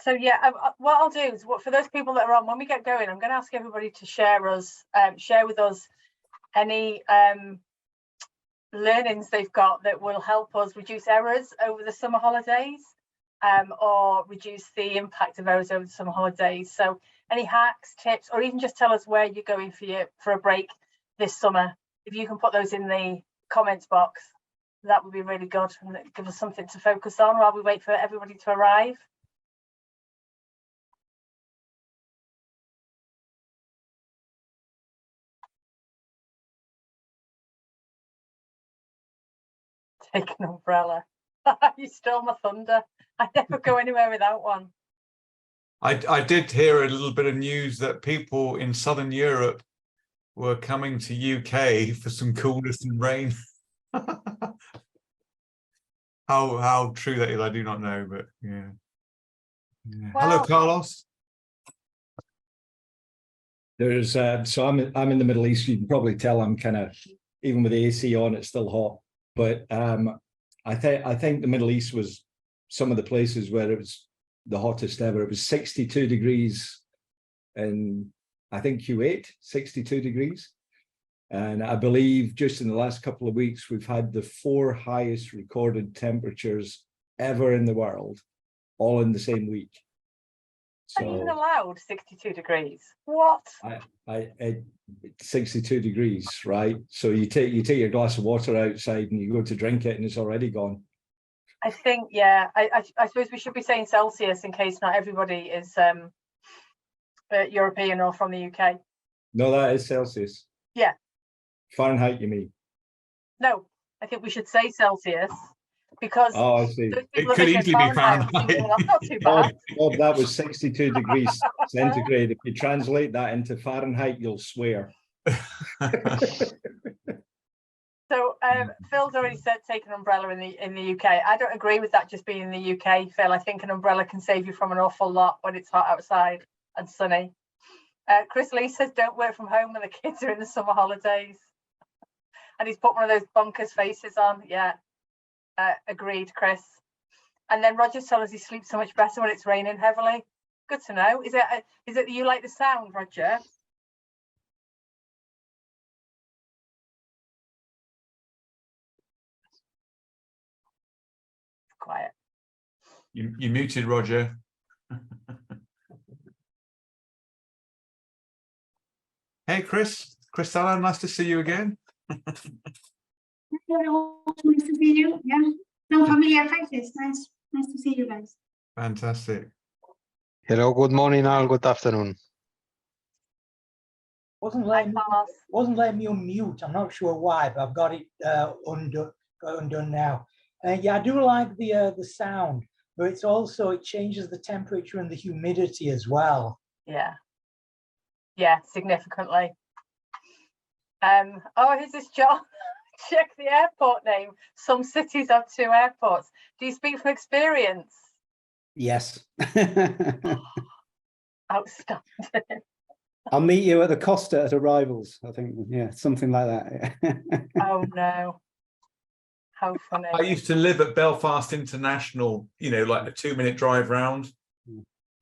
So yeah, what I'll do is, for those people that are on, when we get going, I'm going to ask everybody to share with us any learnings they've got that will help us reduce errors over the summer holidays, or reduce the impact of errors over the summer holidays. So any hacks, tips, or even just tell us where you're going for a break this summer. If you can put those in the comments box, that would be really good, and give us something to focus on while we wait for everybody to arrive. Take an umbrella. You stole my thunder. I never go anywhere without one. I did hear a little bit of news that people in Southern Europe were coming to UK for some coolness and rain. How true that is, I do not know, but yeah. Well, hello, Carlos. There's so I'm in the Middle East. You can probably tell I'm kind of, even with the AC on, it's still hot. But I think the Middle East was some of the places where it was the hottest ever. It was 62 degrees in, I think, Kuwait, 62 degrees. And I believe just in the last couple of weeks, we've had the 4 highest recorded temperatures ever in the world, all in the same week. So, are you even allowed 62 degrees? What? 62 degrees, right? So you take your glass of water outside and you go to drink it and it's already gone. I think, yeah, I suppose we should be saying Celsius in case not everybody is European or from the UK. No, that is Celsius. Yeah. Fahrenheit, you mean? No, I think we should say Celsius, because I see. It could easily be Fahrenheit. Well, that's not too bad. Bob, that was 62 degrees centigrade. If you translate that into Fahrenheit, you'll swear. So Phil's already said take an umbrella in the UK. I don't agree with that just being in the UK, Phil. I think an umbrella can save you from an awful lot when it's hot outside and sunny. Chris Lee says don't work from home when the kids are in the summer holidays. And he's put one of those bonkers faces on. Yeah, agreed, Chris. And then Roger's telling us he sleeps so much better when it's raining heavily. Good to know. Is it that you like the sound, Roger? Quiet. You muted, Roger. Hey, Chris Allen, nice to see you again. Hello, nice to see you. Yeah, no familiar faces. Nice to see you guys. Fantastic. Hello, good morning, all. Good afternoon. Wasn't letting me unmute. I'm not sure why, but I've got it undone now. Yeah, I do like the sound, but it changes the temperature and the humidity as well. Yeah, significantly. Oh, here's this John. Check the airport name. Some cities have 2 airports. Do you speak from experience? Yes. Outstanding. I'll meet you at the Costa at arrivals, I think. Yeah, something like that. Oh no. How funny. I used to live at Belfast International, like a 2-minute drive round.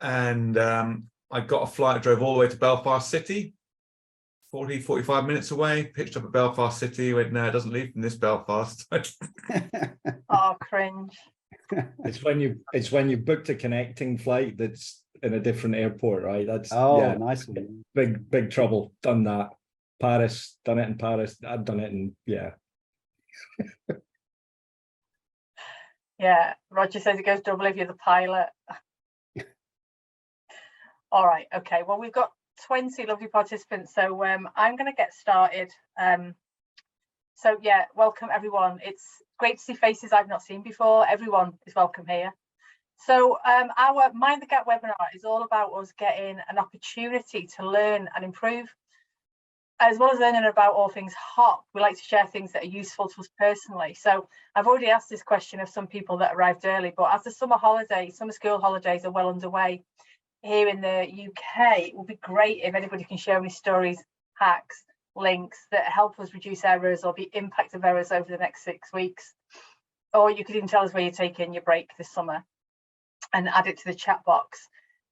And I got a flight, drove all the way to Belfast City, 45 minutes away, pitched up at Belfast City, went, no, it doesn't leave from this Belfast. Oh, cringe. It's when you booked a connecting flight that's in a different airport, right? That's nice. Big trouble. Done that. Paris, done it in Paris. I've done it in Yeah, Roger says it goes double if you're the pilot. All right, okay. Well, we've got 20 lovely participants, so I'm going to get started. So yeah, welcome everyone. It's great to see faces I've not seen before. Everyone is welcome here. So our Mind the Gap webinar is all about us getting an opportunity to learn and improve. As well as learning about all things hot, we like to share things that are useful to us personally. So I've already asked this question of some people that arrived early, but as the summer school holidays are well underway here in the UK, it would be great if anybody can share any stories, hacks, links that help us reduce errors or the impact of errors over the next 6 weeks. Or you could even tell us where you're taking your break this summer. and add it to the chat box.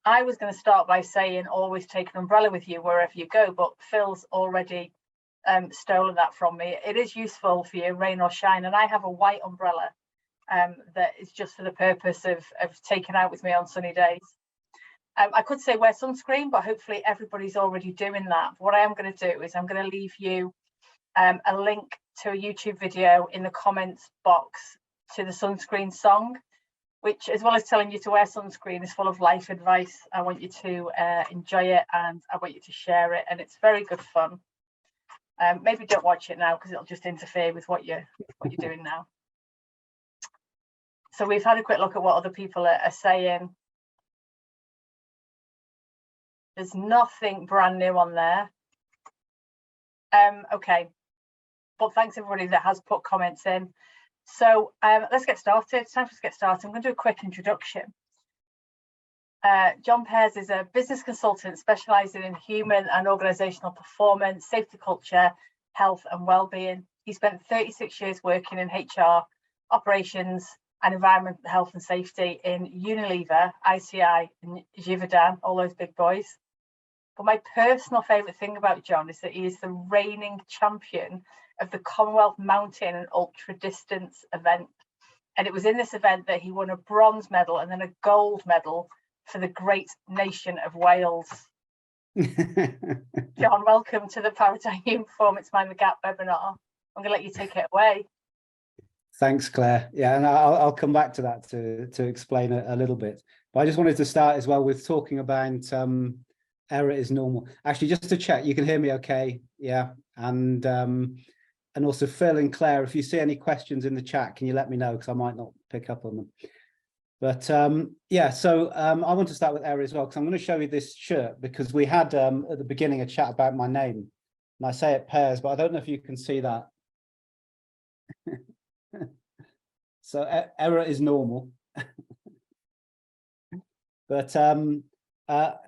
I was going to start by saying always take an umbrella with you wherever you go, but Phil's already stolen that from me. It is useful for you, rain or shine, and I have a white umbrella that is just for the purpose of taking out with me on sunny days. I could say wear sunscreen, but hopefully everybody's already doing that. What I am going to do is I'm going to leave you a link to a YouTube video in the comments box to the sunscreen song, which, as well as telling you to wear sunscreen, is full of life advice. I want you to enjoy it, and I want you to share it, and it's very good fun. Maybe don't watch it now because it'll just interfere with what you're doing now. So we've had a quick look at what other people are saying. There's nothing brand new on there. Okay, but thanks everybody that has put comments in. So let's get started. It's time for us to get started. I'm going to do a quick introduction. John Pears is a business consultant specialising in human and organisational performance, safety culture, health and wellbeing. He spent 36 years working in HR, operations and environment, health and safety in Unilever, ICI and Givaudan, all those big boys. But my personal favourite thing about John is that he is the reigning champion of the Commonwealth Mountain and Ultra Distance event. And it was in this event that he won a bronze medal and then a gold medal for the great nation of Wales. John, welcome to the Paradigm Performance Mind the Gap webinar. I'm going to let you take it away. Thanks, Claire. Yeah, and I'll come back to that to explain a little bit. But I just wanted to start as well with talking about error is normal. Actually, just to check, you can hear me okay? Yeah, and also Phil and Claire, if you see any questions in the chat, can you let me know, because I might not pick up on them. But yeah, so I want to start with error as well, because I'm going to show you this shirt, because we had at the beginning a chat about my name, and I say it Pears, but I don't know if you can see that. So error is normal. But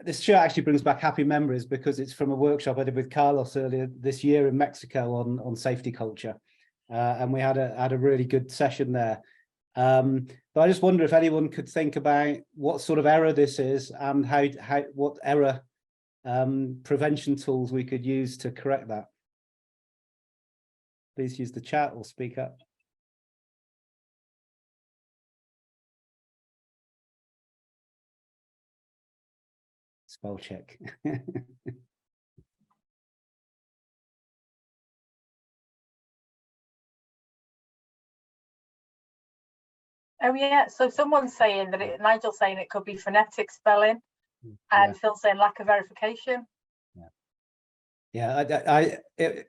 this shirt actually brings back happy memories, because it's from a workshop I did with Carlos earlier this year in Mexico on safety culture, and we had a really good session there. But I just wonder if anyone could think about what sort of error this is, and what error prevention tools we could use to correct that. Please use the chat or speak up. Spell check. Oh yeah, so someone's saying that Nigel's saying it could be phonetic spelling, and Phil's saying lack of verification. Yeah,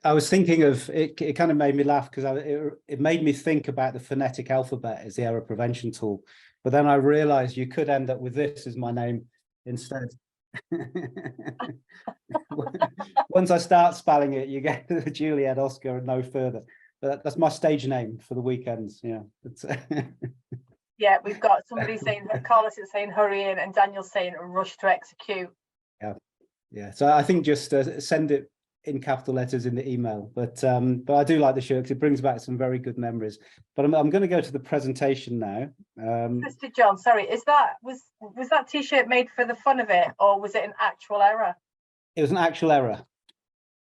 I was thinking of it. It kind of made me laugh, because it made me think about the phonetic alphabet as the error prevention tool. But then I realized you could end up with this as my name instead. Once I start spelling it, you get Juliet, Oscar, and no further. But that's my stage name for the weekends. Yeah. Yeah, we've got somebody saying, Carlos is saying hurry in, and Daniel's saying rush to execute. Yeah. So I think just send it in capital letters in the email. But I do like the shirt, because it brings back some very good memories. But I'm going to go to the presentation now. Mr. John, sorry, was that T-shirt made for the fun of it, or was it an actual error? It was an actual error.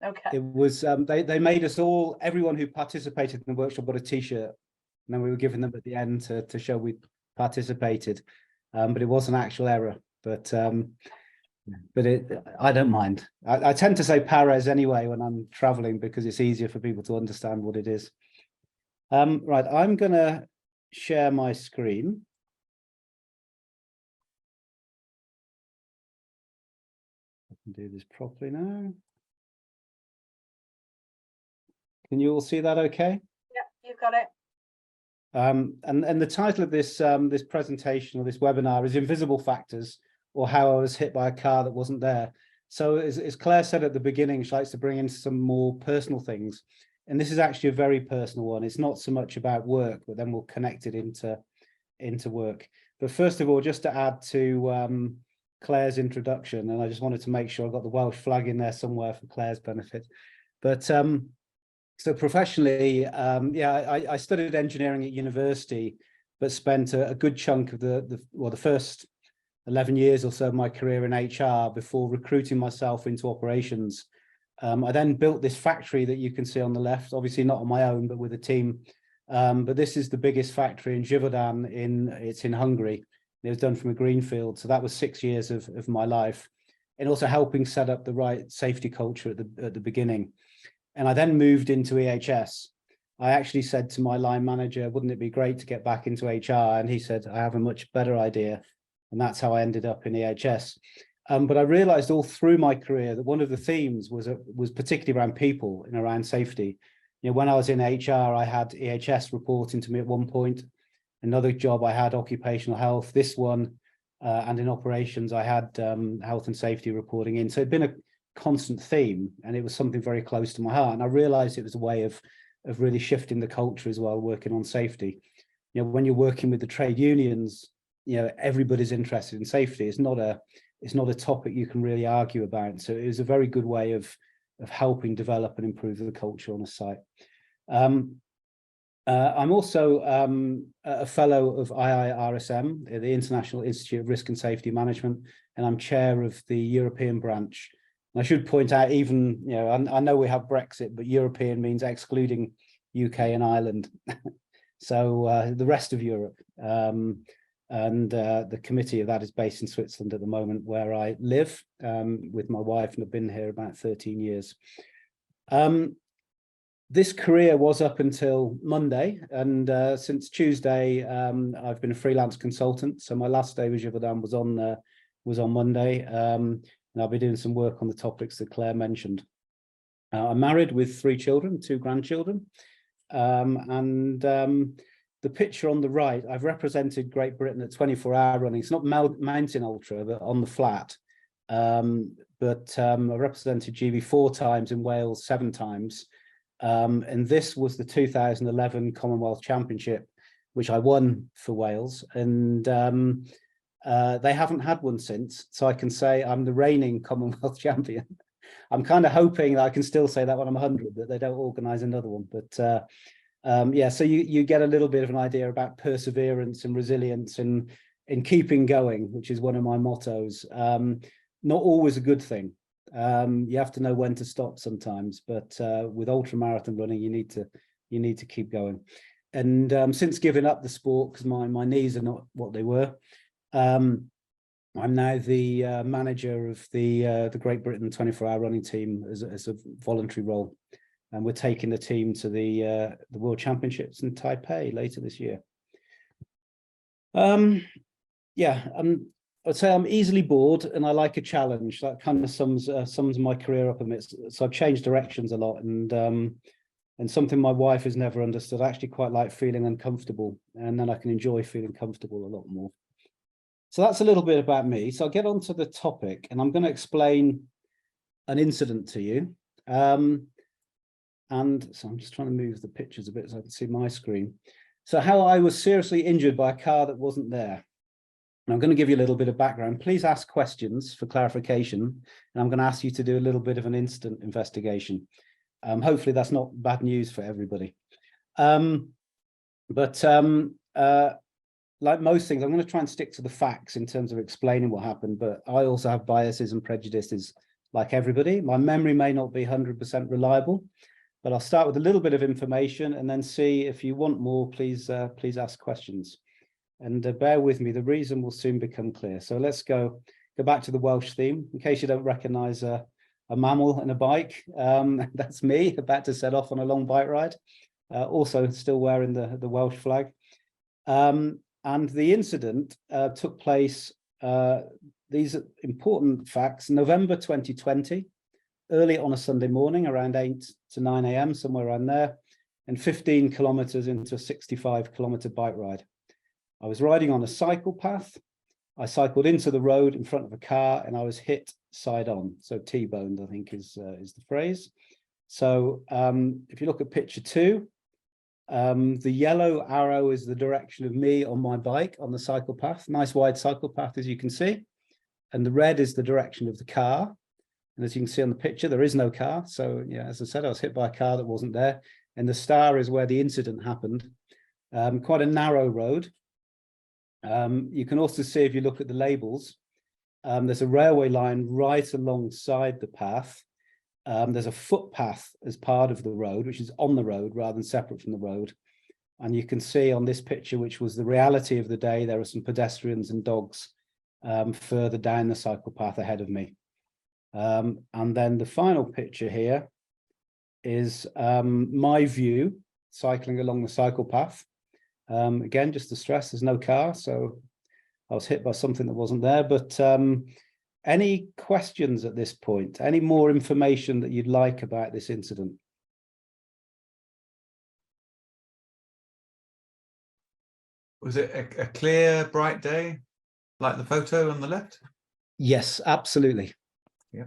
Okay. It was they made us all, everyone who participated in the workshop, got a T-shirt, and then we were giving them at the end to show we participated. But it was an actual error. But I don't mind. I tend to say Pares anyway when I'm traveling, because it's easier for people to understand what it is. Right, I'm gonna share my screen. I can do this properly now. Can you all see that okay? Yeah, you've got it. And the title of this this presentation, or this webinar, is Invisible Factors, or How I Was Hit by a Car That Wasn't There. So as Claire said at the beginning, she likes to bring in some more personal things. And this is actually a very personal one. It's not so much about work, but then we'll connect it into work. But first of all, just to add to Claire's introduction, and I just wanted to make sure I got the Welsh flag in there somewhere for Claire's benefit. But so professionally, yeah, I studied engineering at university, but spent a good chunk of the first 11 years or so of my career in HR before recruiting myself into operations. I then built this factory that you can see on the left, obviously not on my own, but with a team. But this is the biggest factory in Givaudan it's in Hungary. It was done from a greenfield. So that was 6 years of my life, and also helping set up the right safety culture at the beginning. And I then moved into EHS. I actually said to my line manager, wouldn't it be great to get back into HR? And he said, I have a much better idea. And that's how I ended up in EHS. But I realized all through my career that one of the themes was particularly around people and around safety. You know, when I was in HR, I had EHS reporting to me at one point. Another job I had occupational health, this one, and in operations, I had health and safety reporting in. So it'd been a constant theme, and it was something very close to my heart. And I realized it was a way of really shifting the culture as well, working on safety. You know, when you're working with the trade unions, you know, everybody's interested in safety. It's not a topic you can really argue about. So it was a very good way of helping develop and improve the culture on a site. I'm also a fellow of IIRSM, the International Institute of Risk and Safety Management, and I'm chair of the European branch. And I should point out, even, you know, I know we have Brexit, but European means excluding UK and Ireland. So the rest of Europe. And the committee of that is based in Switzerland at the moment, where I live with my wife, and I've been here about 13 years. This career was up until Monday, and since Tuesday, I've been a freelance consultant. So my last day with Givaudan was on Monday, and I'll be doing some work on the topics that Claire mentioned. I'm married with 3 children, 2 grandchildren, and the picture on the right, I've represented Great Britain at 24-hour running. It's not mountain ultra, but on the flat. I represented GB 4 times, in Wales 7 times. And this was the 2011 Commonwealth Championship, which I won for Wales. And they haven't had one since. So I can say I'm the reigning Commonwealth champion. I'm kind of hoping that I can still say that when I'm 100, that they don't organise another one. But yeah, so you get a little bit of an idea about perseverance and resilience in keeping going, which is one of my mottos. Not always a good thing. You have to know when to stop sometimes, but with ultramarathon running, you need to keep going. And since giving up the sport, because my knees are not what they were, I'm now the manager of the Great Britain 24-hour running team as a voluntary role. And we're taking the team to the World Championships in Taipei later this year. Yeah, I'd say I'm easily bored, and I like a challenge. That kind of sums my career up a bit. So I've changed directions a lot, and something my wife has never understood. I actually quite like feeling uncomfortable, and then I can enjoy feeling comfortable a lot more. So that's a little bit about me. So I'll get on to the topic, and I'm going to explain an incident to you. And so I'm just trying to move the pictures a bit so I can see my screen. So how I was seriously injured by a car that wasn't there. And I'm going to give you a little bit of background. Please ask questions for clarification. And I'm going to ask you to do a little bit of an instant investigation. Hopefully that's not bad news for everybody. Like most things, I'm going to try and stick to the facts in terms of explaining what happened, but I also have biases and prejudices like everybody. My memory may not be 100% reliable, but I'll start with a little bit of information and then see if you want more, please ask questions. And bear with me, the reason will soon become clear. So let's go back to the Welsh theme. In case you don't recognise a mammal and a bike, that's me about to set off on a long bike ride. Also still wearing the Welsh flag. And the incident took place, these are important facts, November 2020, early on a Sunday morning, around 8 to 9 a.m, somewhere around there, and 15 kilometres into a 65-kilometre bike ride. I was riding on a cycle path. I cycled into the road in front of a car, and I was hit side on. So T-boned, I think is the phrase. So if you look at picture 2, the yellow arrow is the direction of me on my bike on the cycle path, nice wide cycle path, as you can see. And the red is the direction of the car. And as you can see on the picture, there is no car. So yeah, as I said, I was hit by a car that wasn't there. And the star is where the incident happened. Quite a narrow road. You can also see, if you look at the labels, there's a railway line right alongside the path. There's a footpath as part of the road, which is on the road rather than separate from the road. And you can see on this picture, which was the reality of the day, there are some pedestrians and dogs further down the cycle path ahead of me. And then the final picture here is my view cycling along the cycle path. Again, just to stress, there's no car, so I was hit by something that wasn't there. But any questions at this point? Any more information that you'd like about this incident? Was it a clear, bright day, like the photo on the left? Yes, absolutely. Yeah.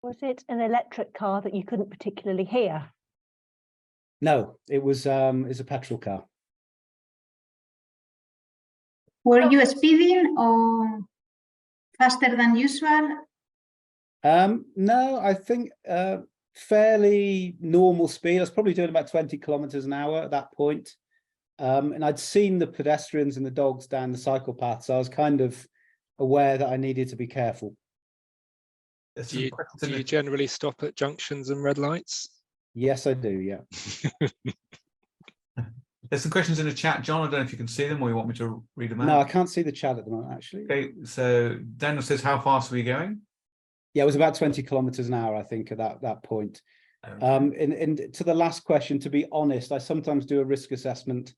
Was it an electric car that you couldn't particularly hear? No, it's a petrol car. Were you speeding or faster than usual? No, I think fairly normal speed. I was probably doing about 20 kilometers an hour at that point. And I'd seen the pedestrians and the dogs down the cycle path, so I was kind of aware that I needed to be careful. Do you generally stop at junctions and red lights? Yes, I do, yeah. There's some questions in the chat, John. I don't know if you can see them or you want me to read them out. No, I can't see the chat at the moment, actually. Okay, so Daniel says, how fast were you going? Yeah, it was about 20 kilometers an hour, I think, at that point. Okay. To the last question, to be honest, I sometimes do a risk assessment.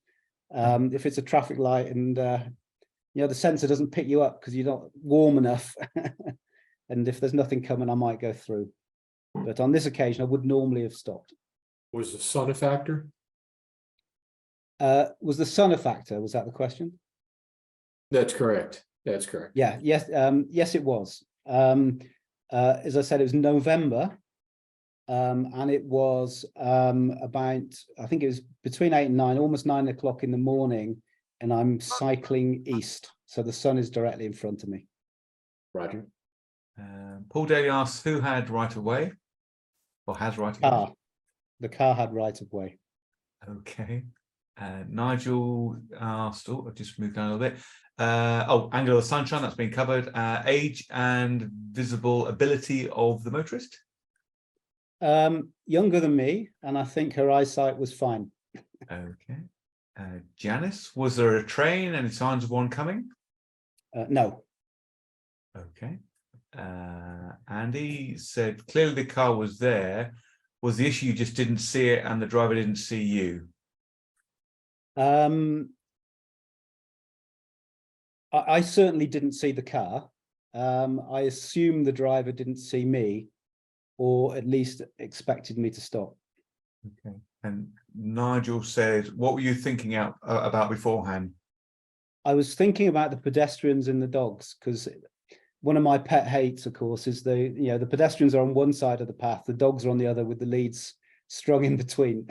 If it's a traffic light and the sensor doesn't pick you up because you're not warm enough, and if there's nothing coming, I might go through. But on this occasion, I would normally have stopped. Was the sun a factor? Was the sun a factor? Was that the question? That's correct. That's correct. Yeah. Yes. Yes, it was. As I said, it was November. And it was about, I think it was between 8 and 9, almost 9 o'clock in the morning, and I'm cycling east. So the sun is directly in front of me. Roger. Paul Daly asks, who had right of way or has right of way? The car had right of way. Okay. Nigel asked, oh, I've just moved down a little bit. Angle of the sunshine, that's been covered. Age and visible ability of the motorist? Younger than me, and I think her eyesight was fine. Okay. Janice, was there a train? Any signs of one coming? No. Okay. Andy said, clearly the car was there. Was the issue you just didn't see it and the driver didn't see you? I certainly didn't see the car. I assume the driver didn't see me, or at least expected me to stop. Okay. And Nigel said, what were you thinking about beforehand? I was thinking about the pedestrians and the dogs, because one of my pet hates, of course, is the pedestrians are on one side of the path, the dogs are on the other with the leads strung in between.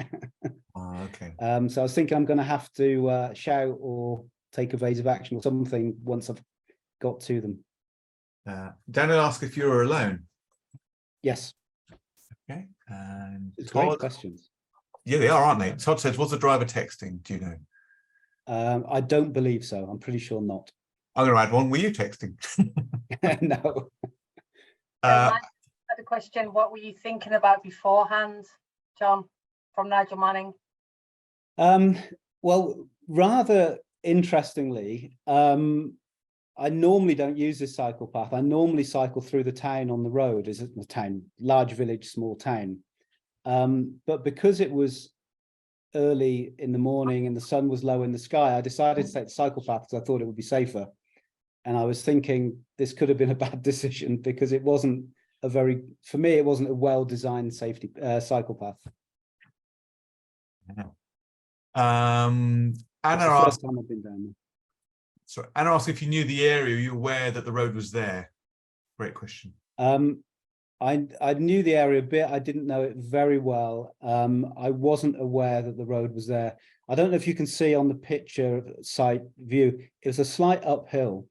Okay. So I was thinking I'm going to have to shout or take evasive action or something once I've got to them. Daniel asked if you were alone. Yes. Okay. And It's Todd, great questions. yeah, they are, aren't they? Todd says, was the driver texting? Do you know? I don't believe so. I'm pretty sure not. I'm going to add one. Were you texting? No. I had a question. What were you thinking about beforehand, John, from Nigel Manning? Well, rather interestingly, I normally don't use this cycle path. I normally cycle through the town on the road. Is it the town, large village, small town? But because it was early in the morning and the sun was low in the sky, I decided to take the cycle path because I thought it would be safer. And I was thinking this could have been a bad decision because it wasn't for me, it wasn't a well-designed safety cycle path. Anna First time I've been down there. So Anna asked if you knew the area, were you aware that the road was there? Great question. I knew the area a bit. I didn't know it very well. I wasn't aware that the road was there. I don't know if you can see on the picture side view, it was a slight uphill,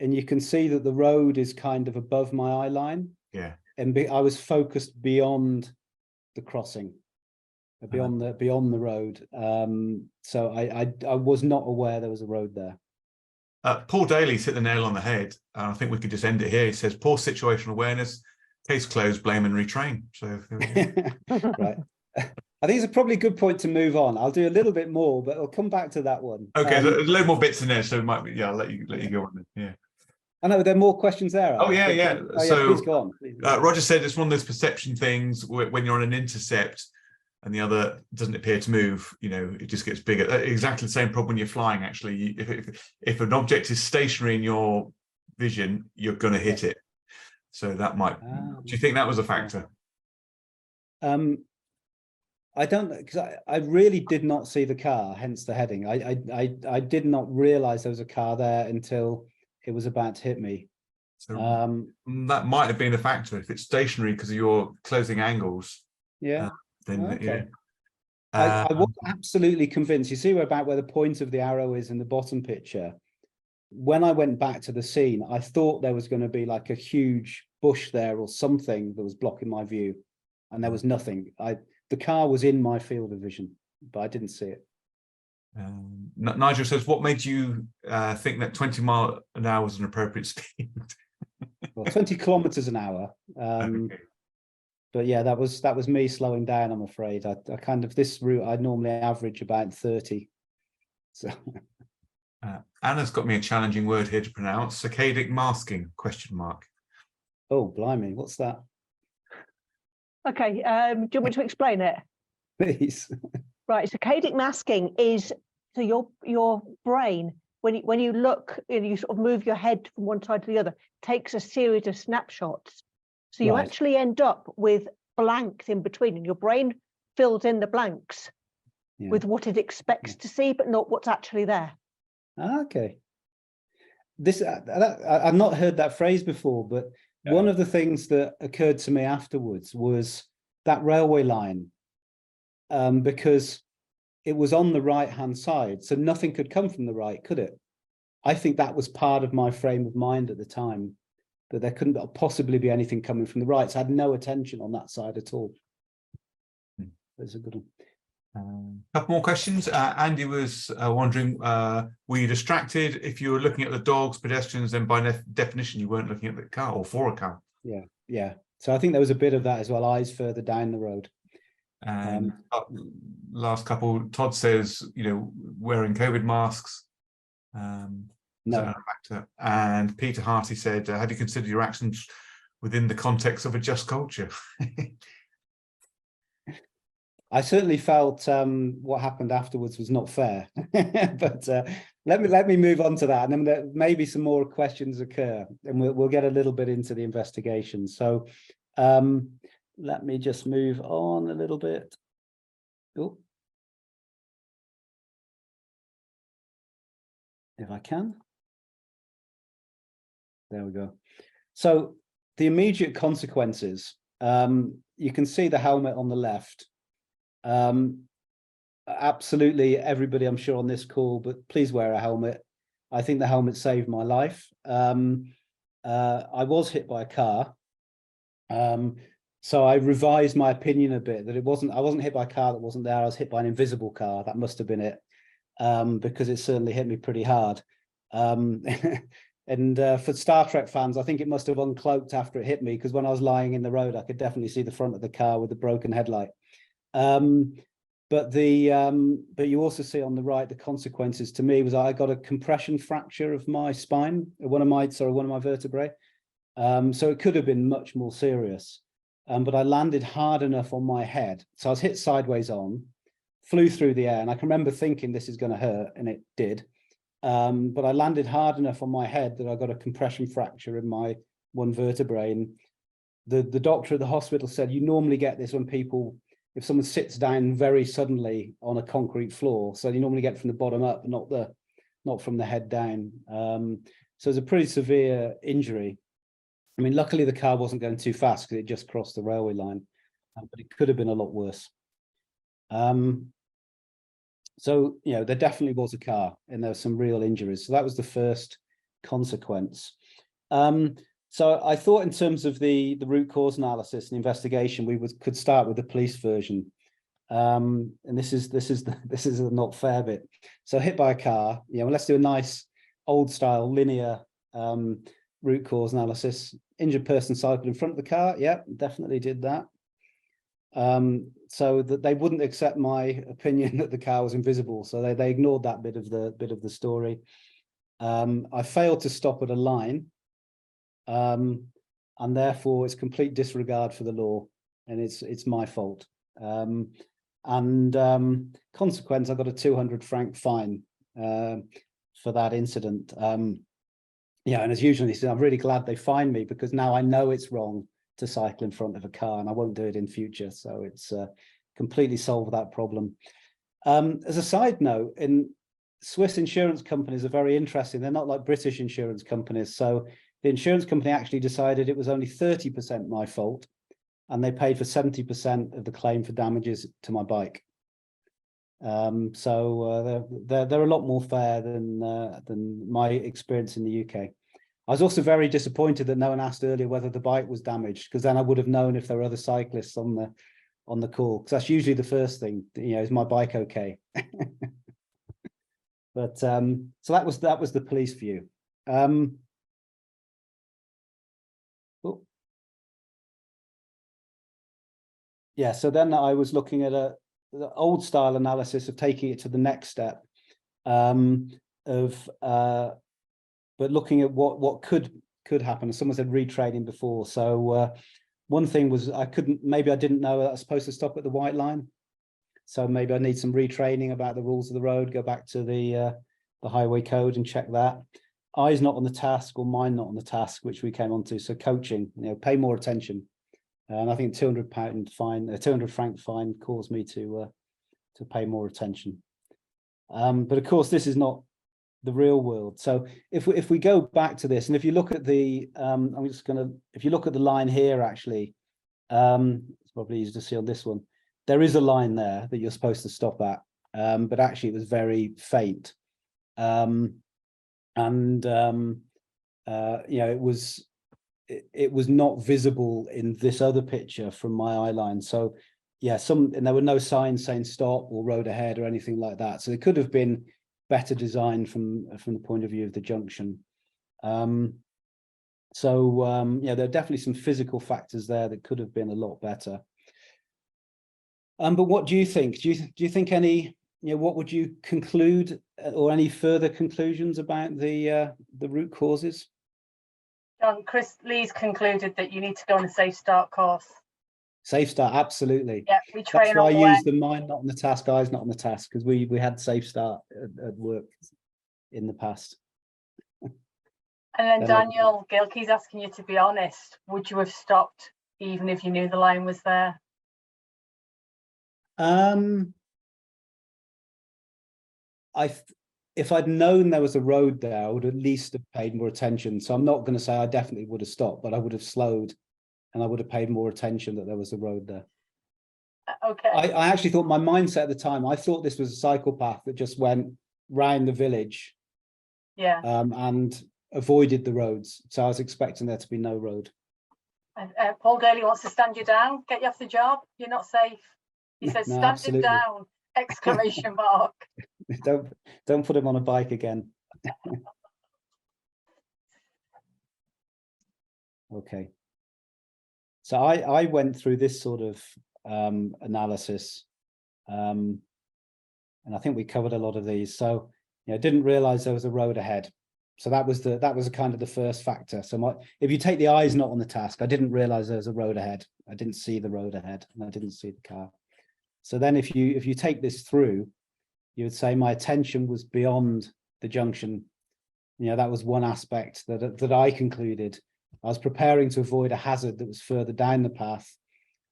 and you can see that the road is kind of above my eye line. Yeah. And I was focused beyond the crossing, beyond the road. So I was not aware there was a road there. Paul Daly's hit the nail on the head. I think we could just end it here. He says, poor situational awareness, case closed, blame and retrain. So Right. I think it's a probably good point to move on. I'll do a little bit more, but I'll come back to that one. Okay, there's a load more bits in there, so it might be, yeah, I'll let you go on then. Yeah. I know there are more questions there. Oh, yeah, yeah. Oh, yeah, So please go on. Please. Roger said it's one of those perception things when you're on an intercept and the other doesn't appear to move, you know, it just gets bigger. Exactly the same problem when you're flying, actually. If an object is stationary in your vision, you're going to hit it. So that might, do you think that was a factor? I don't, because I really did not see the car, hence the heading. I did not realize there was a car there until it was about to hit me. So that might have been a factor. If it's stationary because of your closing angles, yeah, then okay. Yeah. I was absolutely convinced. You see about where the point of the arrow is in the bottom picture. When I went back to the scene, I thought there was going to be like a huge bush there or something that was blocking my view, and there was nothing. The car was in my field of vision, but I didn't see it. Nigel says, what made you think that 20 miles an hour was an appropriate speed? Well, 20 kilometers an hour. Okay. But yeah, that was me slowing down, I'm afraid. I kind of, this route, I normally average about 30. So Anna's got me a challenging word here to pronounce. Saccadic masking, question mark. Oh, blimey, what's that? Okay, do you want me to explain it? Please. Right, saccadic masking is, so your brain, when you look, you sort of move your head from one side to the other, takes a series of snapshots. So you actually end up with blanks in between, and your brain fills in the blanks with what it expects to see, but not what's actually there. Okay. This I've not heard that phrase before, but one of the things that occurred to me afterwards was that railway line, because it was on the right-hand side, so nothing could come from the right, could it? I think that was part of my frame of mind at the time, that there couldn't possibly be anything coming from the right. So I had no attention on that side at all. That's a good one. A couple more questions. Andy was wondering, were you distracted if you were looking at the dogs, pedestrians, then by definition you weren't looking at the car or for a car? Yeah. So I think there was a bit of that as well, eyes further down the road. And last couple, Todd says, you know, wearing COVID masks. No. And Peter Harty said, have you considered your actions within the context of a just culture? I certainly felt what happened afterwards was not fair, but let me move on to that, and then there maybe some more questions occur, and we'll get a little bit into the investigation. So let me just move on a little bit. Oh, if I can. There we go. So the immediate consequences. You can see the helmet on the left. Absolutely everybody, I'm sure, on this call, but please wear a helmet. I think the helmet saved my life. I was hit by a car, so I revised my opinion a bit, that I wasn't hit by a car that wasn't there. I was hit by an invisible car. That must have been it, because it certainly hit me pretty hard. And for Star Trek fans, I think it must have uncloaked after it hit me, because when I was lying in the road, I could definitely see the front of the car with the broken headlight. But you also see on the right, the consequences to me was I got a compression fracture of my spine, one of my vertebrae. So it could have been much more serious. But I landed hard enough on my head. So I was hit sideways on, flew through the air, and I can remember thinking this is going to hurt, and it did. But I landed hard enough on my head that I got a compression fracture in my one vertebrae. And the doctor at the hospital said, you normally get this when if someone sits down very suddenly on a concrete floor, so you normally get from the bottom up, not from the head down. So it's a pretty severe injury. I mean, luckily the car wasn't going too fast because it just crossed the railway line, but it could have been a lot worse. So, you know, there definitely was a car and there were some real injuries. So that was the first consequence. So I thought in terms of the root cause analysis and investigation, we could start with the police version. And this is the not fair bit. So hit by a car, you know, let's do a nice old style linear root cause analysis. Injured person cycled in front of the car. Yeah, definitely did that. So that they wouldn't accept my opinion that the car was invisible. So they ignored that bit of the story. I failed to stop at a line. And therefore it's complete disregard for the law, and it's my fault. Consequence, I got a 200 franc fine for that incident. Yeah, and as usual, I'm really glad they fined me, because now I know it's wrong to cycle in front of a car, and I won't do it in future. So it's completely solved that problem. As a side note, in Swiss insurance companies are very interesting. They're not like British insurance companies. So the insurance company actually decided it was only 30% my fault, and they paid for 70% of the claim for damages to my bike. So they're a lot more fair than my experience in the UK. I was also very disappointed that no one asked earlier whether the bike was damaged, because then I would have known if there were other cyclists on the call, because that's usually the first thing, is my bike okay? But so that was the police view. Yeah, so then I was looking at the old style analysis of taking it to the next step, but looking at what could happen. Someone said retraining before. So one thing was maybe I didn't know that I was supposed to stop at the white line. So maybe I need some retraining about the rules of the road, go back to the highway code and check that. Eyes not on the task, or mind not on the task, which we came on to. So coaching, pay more attention. And I think £200 franc fine caused me to pay more attention. But of course, this is not the real world. So if we go back to this, and if you look at the, if you look at the line here, actually, it's probably easy to see on this one. There is a line there that you're supposed to stop at, but actually it was very faint, it was not visible in this other picture from my eye line. So yeah, and there were no signs saying stop or road ahead or anything like that. So it could have been better designed from the point of view of the junction. Yeah, there are definitely some physical factors there that could have been a lot better. But what do you think? Do you think any, what would you conclude, or any further conclusions about the root causes? John, Chris Lee's concluded that you need to go on a safe start course. Safe start, absolutely. Yeah, we train. That's why I use the mind not on the task, eyes not on the task, because we had safe start at work in the past. And then Daniel Gilkey's asking you to be honest. Would you have stopped even if you knew the line was there? If I'd known there was a road there, I would at least have paid more attention. So I'm not going to say I definitely would have stopped, but I would have slowed, and I would have paid more attention that there was a road there. Okay. I actually thought, my mindset at the time, I thought this was a cycle path that just went round the village. Yeah. And avoided the roads. So I was expecting there to be no road. Paul Daly wants to stand you down, get you off the job. You're not safe. He says, No, stand absolutely. him down, exclamation mark. Don't put him on a bike again. Okay. So I went through this sort of analysis, and I think we covered a lot of these. So didn't realize there was a road ahead. So that was kind of the first factor. So if you take the eyes not on the task, I didn't realize there was a road ahead. I didn't see the road ahead, and I didn't see the car. So then if you take this through, you would say my attention was beyond the junction. That was one aspect that I concluded. I was preparing to avoid a hazard that was further down the path,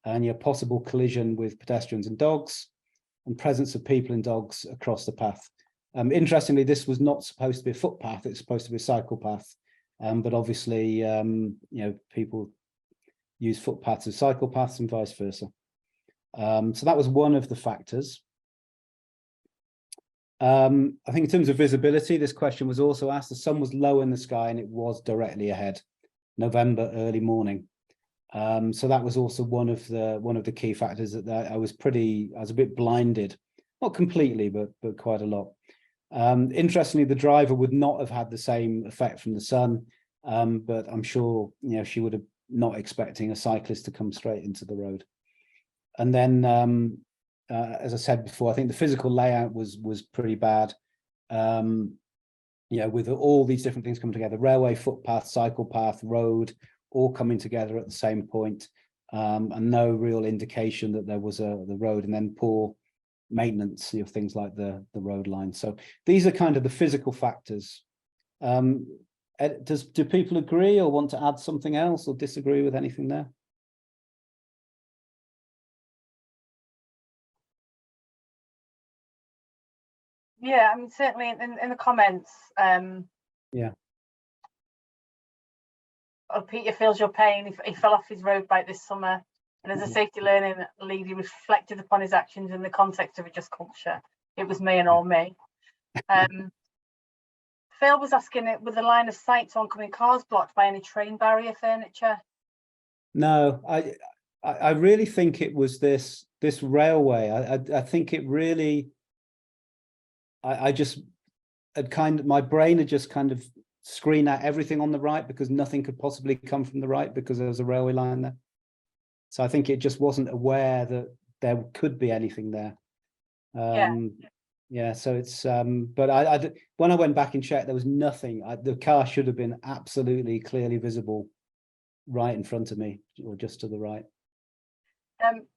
and your possible collision with pedestrians and dogs, and presence of people and dogs across the path. Interestingly, this was not supposed to be a footpath; it's supposed to be a cycle path. But obviously, people use footpaths as cycle paths and vice versa. So that was one of the factors. I think in terms of visibility, this question was also asked. The sun was low in the sky and it was directly ahead, November early morning. So that was also one of the key factors that I was a bit blinded, not completely, but quite a lot. Interestingly, the driver would not have had the same effect from the sun, but I'm sure, you know, she would have not expecting a cyclist to come straight into the road. And then, as I said before, I think the physical layout was pretty bad. You know, with all these different things coming together, railway, footpath, cycle path, road, all coming together at the same point, and no real indication that there was the road, and then poor maintenance of things like the road line. So these are kind of the physical factors. Do people agree or want to add something else or disagree with anything there? Yeah, I mean, certainly in the comments, yeah. Oh, Peter feels your pain. He fell off his road bike this summer, and as a safety learning lead, he reflected upon his actions in the context of a just culture. It was me and all me. Phil was asking, with the line of sight to oncoming cars blocked by any train barrier furniture? No, I really think it was this railway. I think it really. I just had my brain had just kind of screened out everything on the right because nothing could possibly come from the right because there was a railway line there. So I think it just wasn't aware that there could be anything there. Yeah, so it's but when I went back and checked, there was nothing. The car should have been absolutely clearly visible right in front of me or just to the right.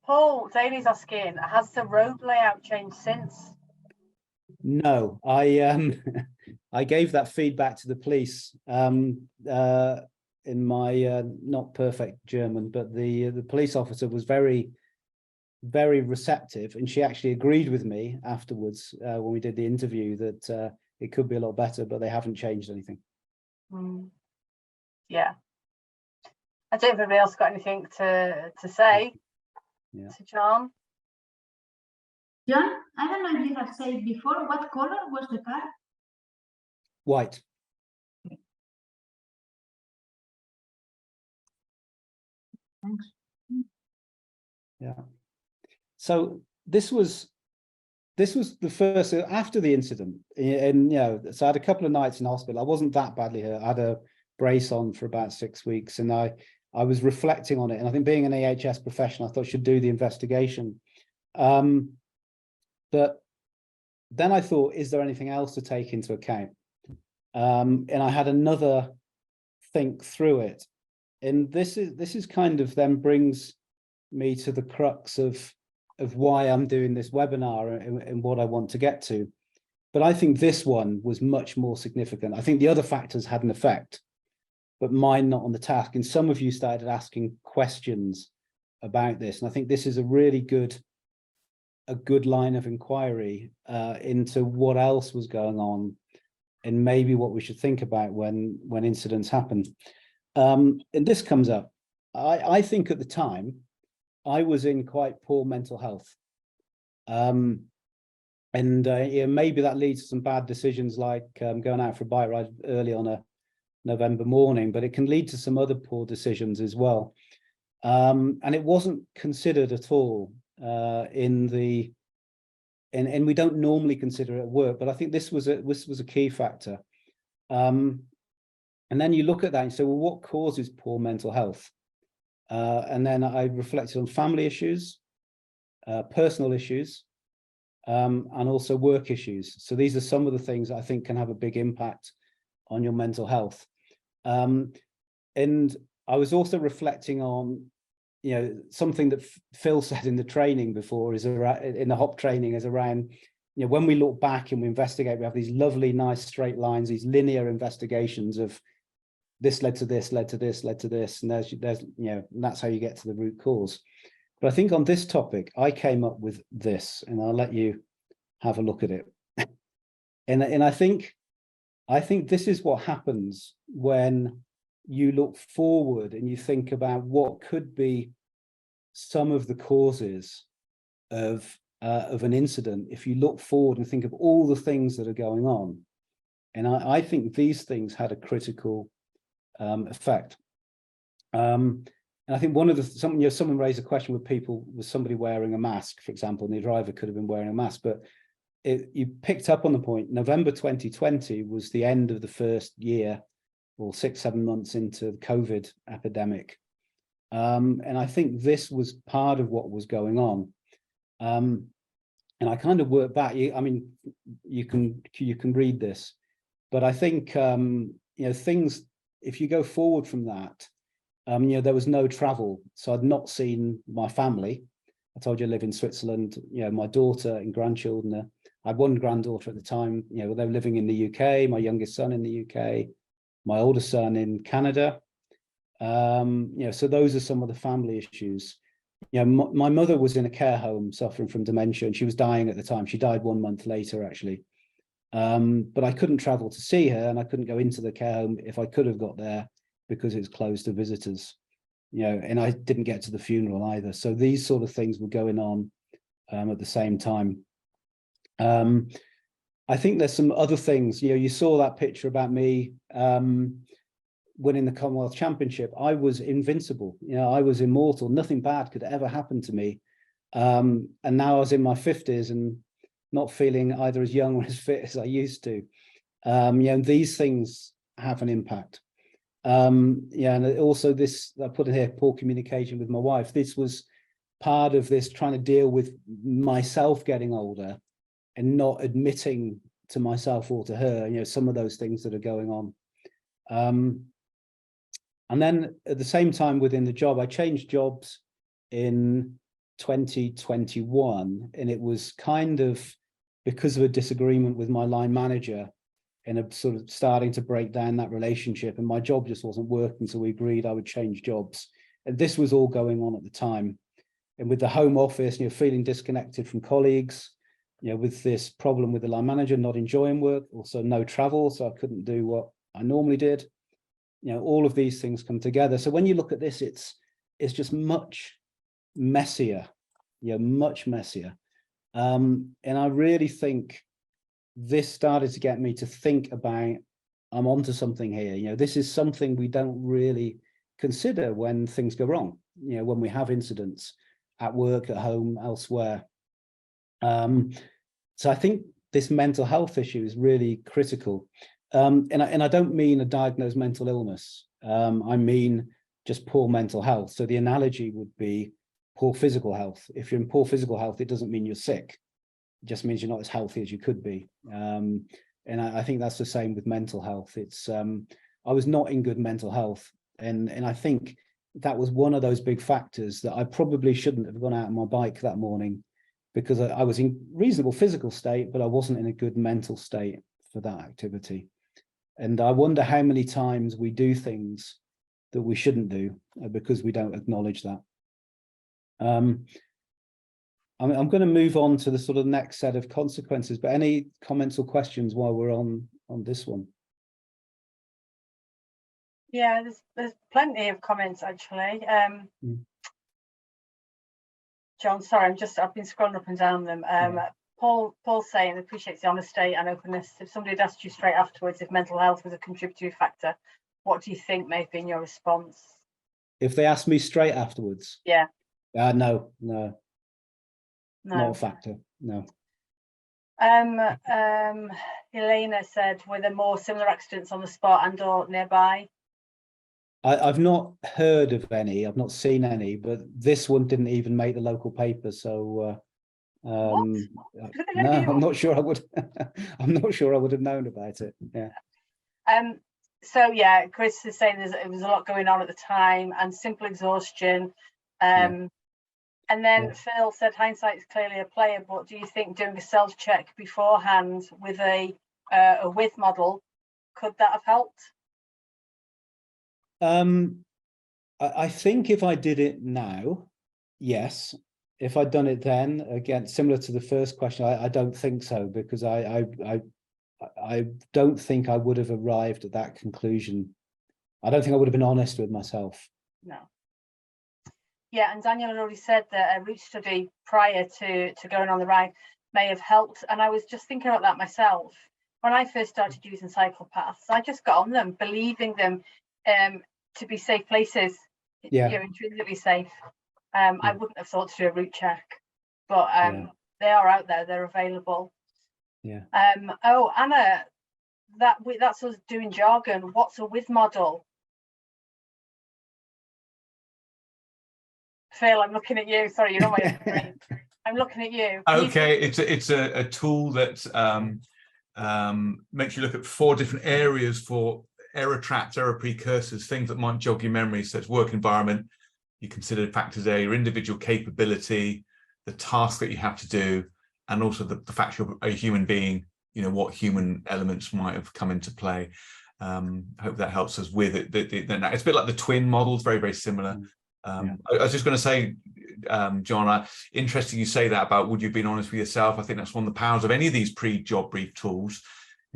Paul Daly's asking, has the road layout changed since? No, I gave that feedback to the police in my not perfect German, but the police officer was very receptive, and she actually agreed with me afterwards when we did the interview that it could be a lot better, but they haven't changed anything. Yeah, I don't know if anybody else got anything to say. Yeah. To John. John, I don't know if you have said before, what color was the car? White. Thanks. Yeah. So this was the first after the incident, and you know, so I had a couple of nights in hospital. I wasn't that badly hurt. I had a brace on for about 6 weeks, and I was reflecting on it, and I think being an AHS professional, I thought I should do the investigation. But then I thought, is there anything else to take into account? And I had another think through it, and this is kind of then brings me to the crux of why I'm doing this webinar and what I want to get to. But I think this one was much more significant. I think the other factors had an effect, but mine not on the task. And some of you started asking questions about this, and I think this is a really good line of inquiry into what else was going on and maybe what we should think about when incidents happen. And this comes up. I think at the time I was in quite poor mental health, and yeah, maybe that leads to some bad decisions like going out for a bike ride early on a November morning, but it can lead to some other poor decisions as well. And it wasn't considered at all and we don't normally consider it at work, but I think this was a key factor. And then you look at that and say, well, what causes poor mental health? And then I reflected on family issues, personal issues, and also work issues. So these are some of the things that I think can have a big impact on your mental health. And I was also reflecting on, you know, something that Phil said in the training before is around, in the HOP training, is around, you know, when we look back and we investigate, we have these lovely, nice straight lines, these linear investigations of this led to this, led to this, led to this, and there's you know, and that's how you get to the root cause. But I think on this topic, I came up with this, and I'll let you have a look at it. And I think this is what happens when you look forward and you think about what could be some of the causes of an incident. If you look forward and think of all the things that are going on, and I think these things had a critical effect. And I think one of someone raised a question with somebody wearing a mask, for example, and the driver could have been wearing a mask, but you picked up on the point. November 2020 was the end of the first year, or 6-7 months into the COVID epidemic. And I think this was part of what was going on. And I kind of work back. I mean, you can read this, but I think things. If you go forward from that, there was no travel, so I'd not seen my family. I told you I live in Switzerland. My daughter and grandchildren. I had one granddaughter at the time. They were living in the UK. My youngest son in the UK. My oldest son in Canada. So those are some of the family issues. My mother was in a care home suffering from dementia, and she was dying at the time. She died 1 month later, actually. But I couldn't travel to see her, and I couldn't go into the care home if I could have got there because it's closed to visitors. And I didn't get to the funeral either. So these sort of things were going on at the same time. I think there's some other things. You saw that picture about me winning the Commonwealth Championship. I was invincible. I was immortal. Nothing bad could ever happen to me. And now I was in my 50s and not feeling either as young or as fit as I used to. These things have an impact. And also this, I put it here, poor communication with my wife. This was part of this, trying to deal with myself getting older and not admitting to myself or to her, some of those things that are going on. And then at the same time within the job, I changed jobs in 2021, and it was kind of because of a disagreement with my line manager and a sort of starting to break down that relationship, and my job just wasn't working, so we agreed I would change jobs. And this was all going on at the time. And with the home office, feeling disconnected from colleagues, with this problem with the line manager, not enjoying work, also no travel, so I couldn't do what I normally did. All of these things come together. So when you look at this, it's just much messier, much messier. And I really think this started to get me to think about, I'm onto something here. This is something we don't really consider when things go wrong, when we have incidents at work, at home, elsewhere. So I think this mental health issue is really critical. And I don't mean a diagnosed mental illness. I mean just poor mental health. So the analogy would be poor physical health. If you're in poor physical health, it doesn't mean you're sick. It just means you're not as healthy as you could be. And I think that's the same with mental health. It's I was not in good mental health. And I think that was one of those big factors that I probably shouldn't have gone out on my bike that morning, because I was in reasonable physical state, but I wasn't in a good mental state for that activity. And I wonder how many times we do things that we shouldn't do because we don't acknowledge that. I'm going to move on to the sort of next set of consequences, but any comments or questions while we're on this one? Yeah, there's plenty of comments actually. John, sorry, I've been scrolling up and down them. Paul's saying appreciates the honesty and openness. If somebody had asked you straight afterwards if mental health was a contributory factor, what do you think may have been your response? If they asked me straight afterwards? Yeah. No, not a factor, no. Elena said, were there more similar accidents on the spot and or nearby? I've not heard of any, I've not seen any, but this one didn't even make the local paper, so no, I'm not sure I would I'm not sure I would have known about it. Yeah. So yeah, Chris is saying it was a lot going on at the time and simple exhaustion. And then Phil said hindsight is clearly a player, but do you think doing a self-check beforehand with a with model, could that have helped? I think if I did it now, yes. If I'd done it then, again, similar to the first question, I don't think so, because I don't think I would have arrived at that conclusion. I don't think I would have been honest with myself. No. Yeah, and Daniel had already said that a route study prior to going on the ride may have helped. And I was just thinking about that myself. When I first started using cycle paths, I just got on them, believing them to be safe places, intrinsically safe. I wouldn't have thought to do a route check, but they are out there, they're available. Yeah. Oh, Anna, that's us doing jargon. What's a with model? Phil, I'm looking at you. Sorry, you're on my screen. I'm looking at you. Okay, it's a tool that makes you look at 4 different areas for error traps, error precursors, things that might jog your memory. So it's work environment. You consider factors there, your individual capability, the task that you have to do, and also the fact you're a human being, you know, what human elements might have come into play. I hope that helps us with it. It's a bit like the twin models, very, very similar. I was just going to say, John, interesting you say that about would you have been honest with yourself. I think that's one of the powers of any of these pre-job brief tools,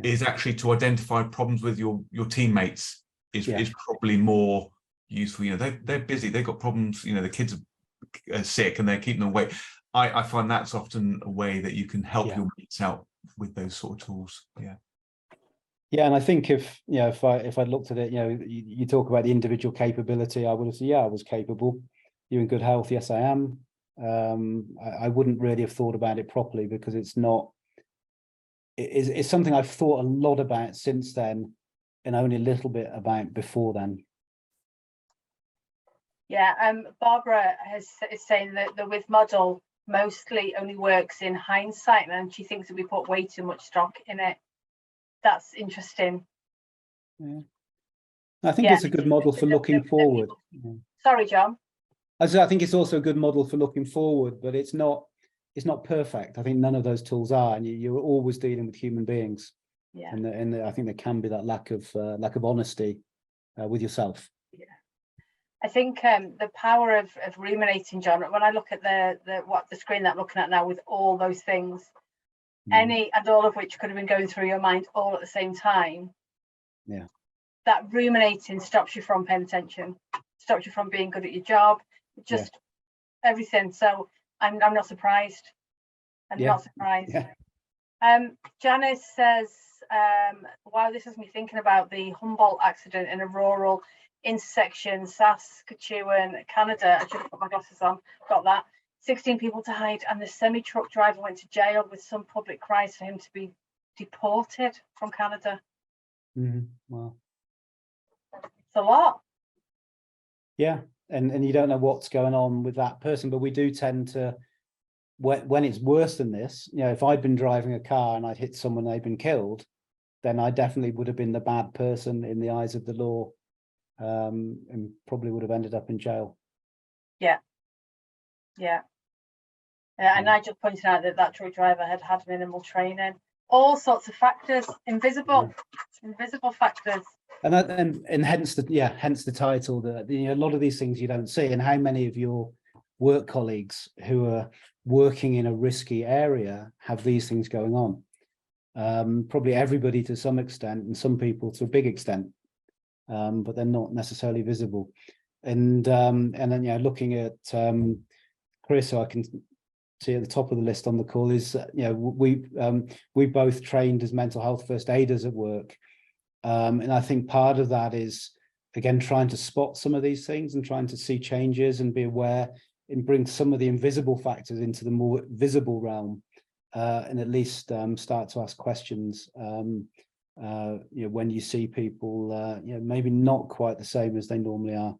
is actually to identify problems with your teammates is probably more useful. You know, they're busy, they've got problems, you know, the kids are sick and they're keeping them away. I find that's often a way that you can help your mates out with those sort of tools. Yeah, and I think if I looked at it, you know, you talk about the individual capability, I would have said, yeah, I was capable. You're in good health, yes, I am. I wouldn't really have thought about it properly because it's not. It's something I've thought a lot about since then, and only a little bit about before then. Yeah, Barbara is saying that the with model mostly only works in hindsight, and she thinks that we put way too much stock in it. That's interesting. Yeah. I think it's a good model for looking forward. Sorry, John. I think it's also a good model for looking forward, but it's not perfect. I think none of those tools are, and you're always dealing with human beings. Yeah. And I think there can be that lack of honesty with yourself. Yeah. I think the power of ruminating, John, when I look at the screen that I'm looking at now with all those things, any and all of which could have been going through your mind all at the same time. Yeah. That ruminating stops you from paying attention, stops you from being good at your job, just everything. So I'm not surprised. I'm not surprised. Yeah. Janice says, wow, this has me thinking about the Humboldt accident in a rural intersection, Saskatchewan, Canada. I should have put my glasses on, got that. 16 people died, and the semi-truck driver went to jail with some public cries for him to be deported from Canada. Wow. It's a lot. Yeah, and you don't know what's going on with that person, but we do tend to, when it's worse than this, you know, if I'd been driving a car and I'd hit someone and they'd been killed, then I definitely would have been the bad person in the eyes of the law, and probably would have ended up in jail. Yeah. And Nigel pointed out that truck driver had minimal training. All sorts of factors, invisible factors. And hence the title. That a lot of these things you don't see, and how many of your work colleagues who are working in a risky area have these things going on? Probably everybody to some extent, and some people to a big extent, but they're not necessarily visible. And then looking at Chris, so I can see at the top of the list on the call is we both trained as mental health first aiders at work, and I think part of that is again trying to spot some of these things and trying to see changes and be aware and bring some of the invisible factors into the more visible realm, and at least start to ask questions when you see people maybe not quite the same as they normally are.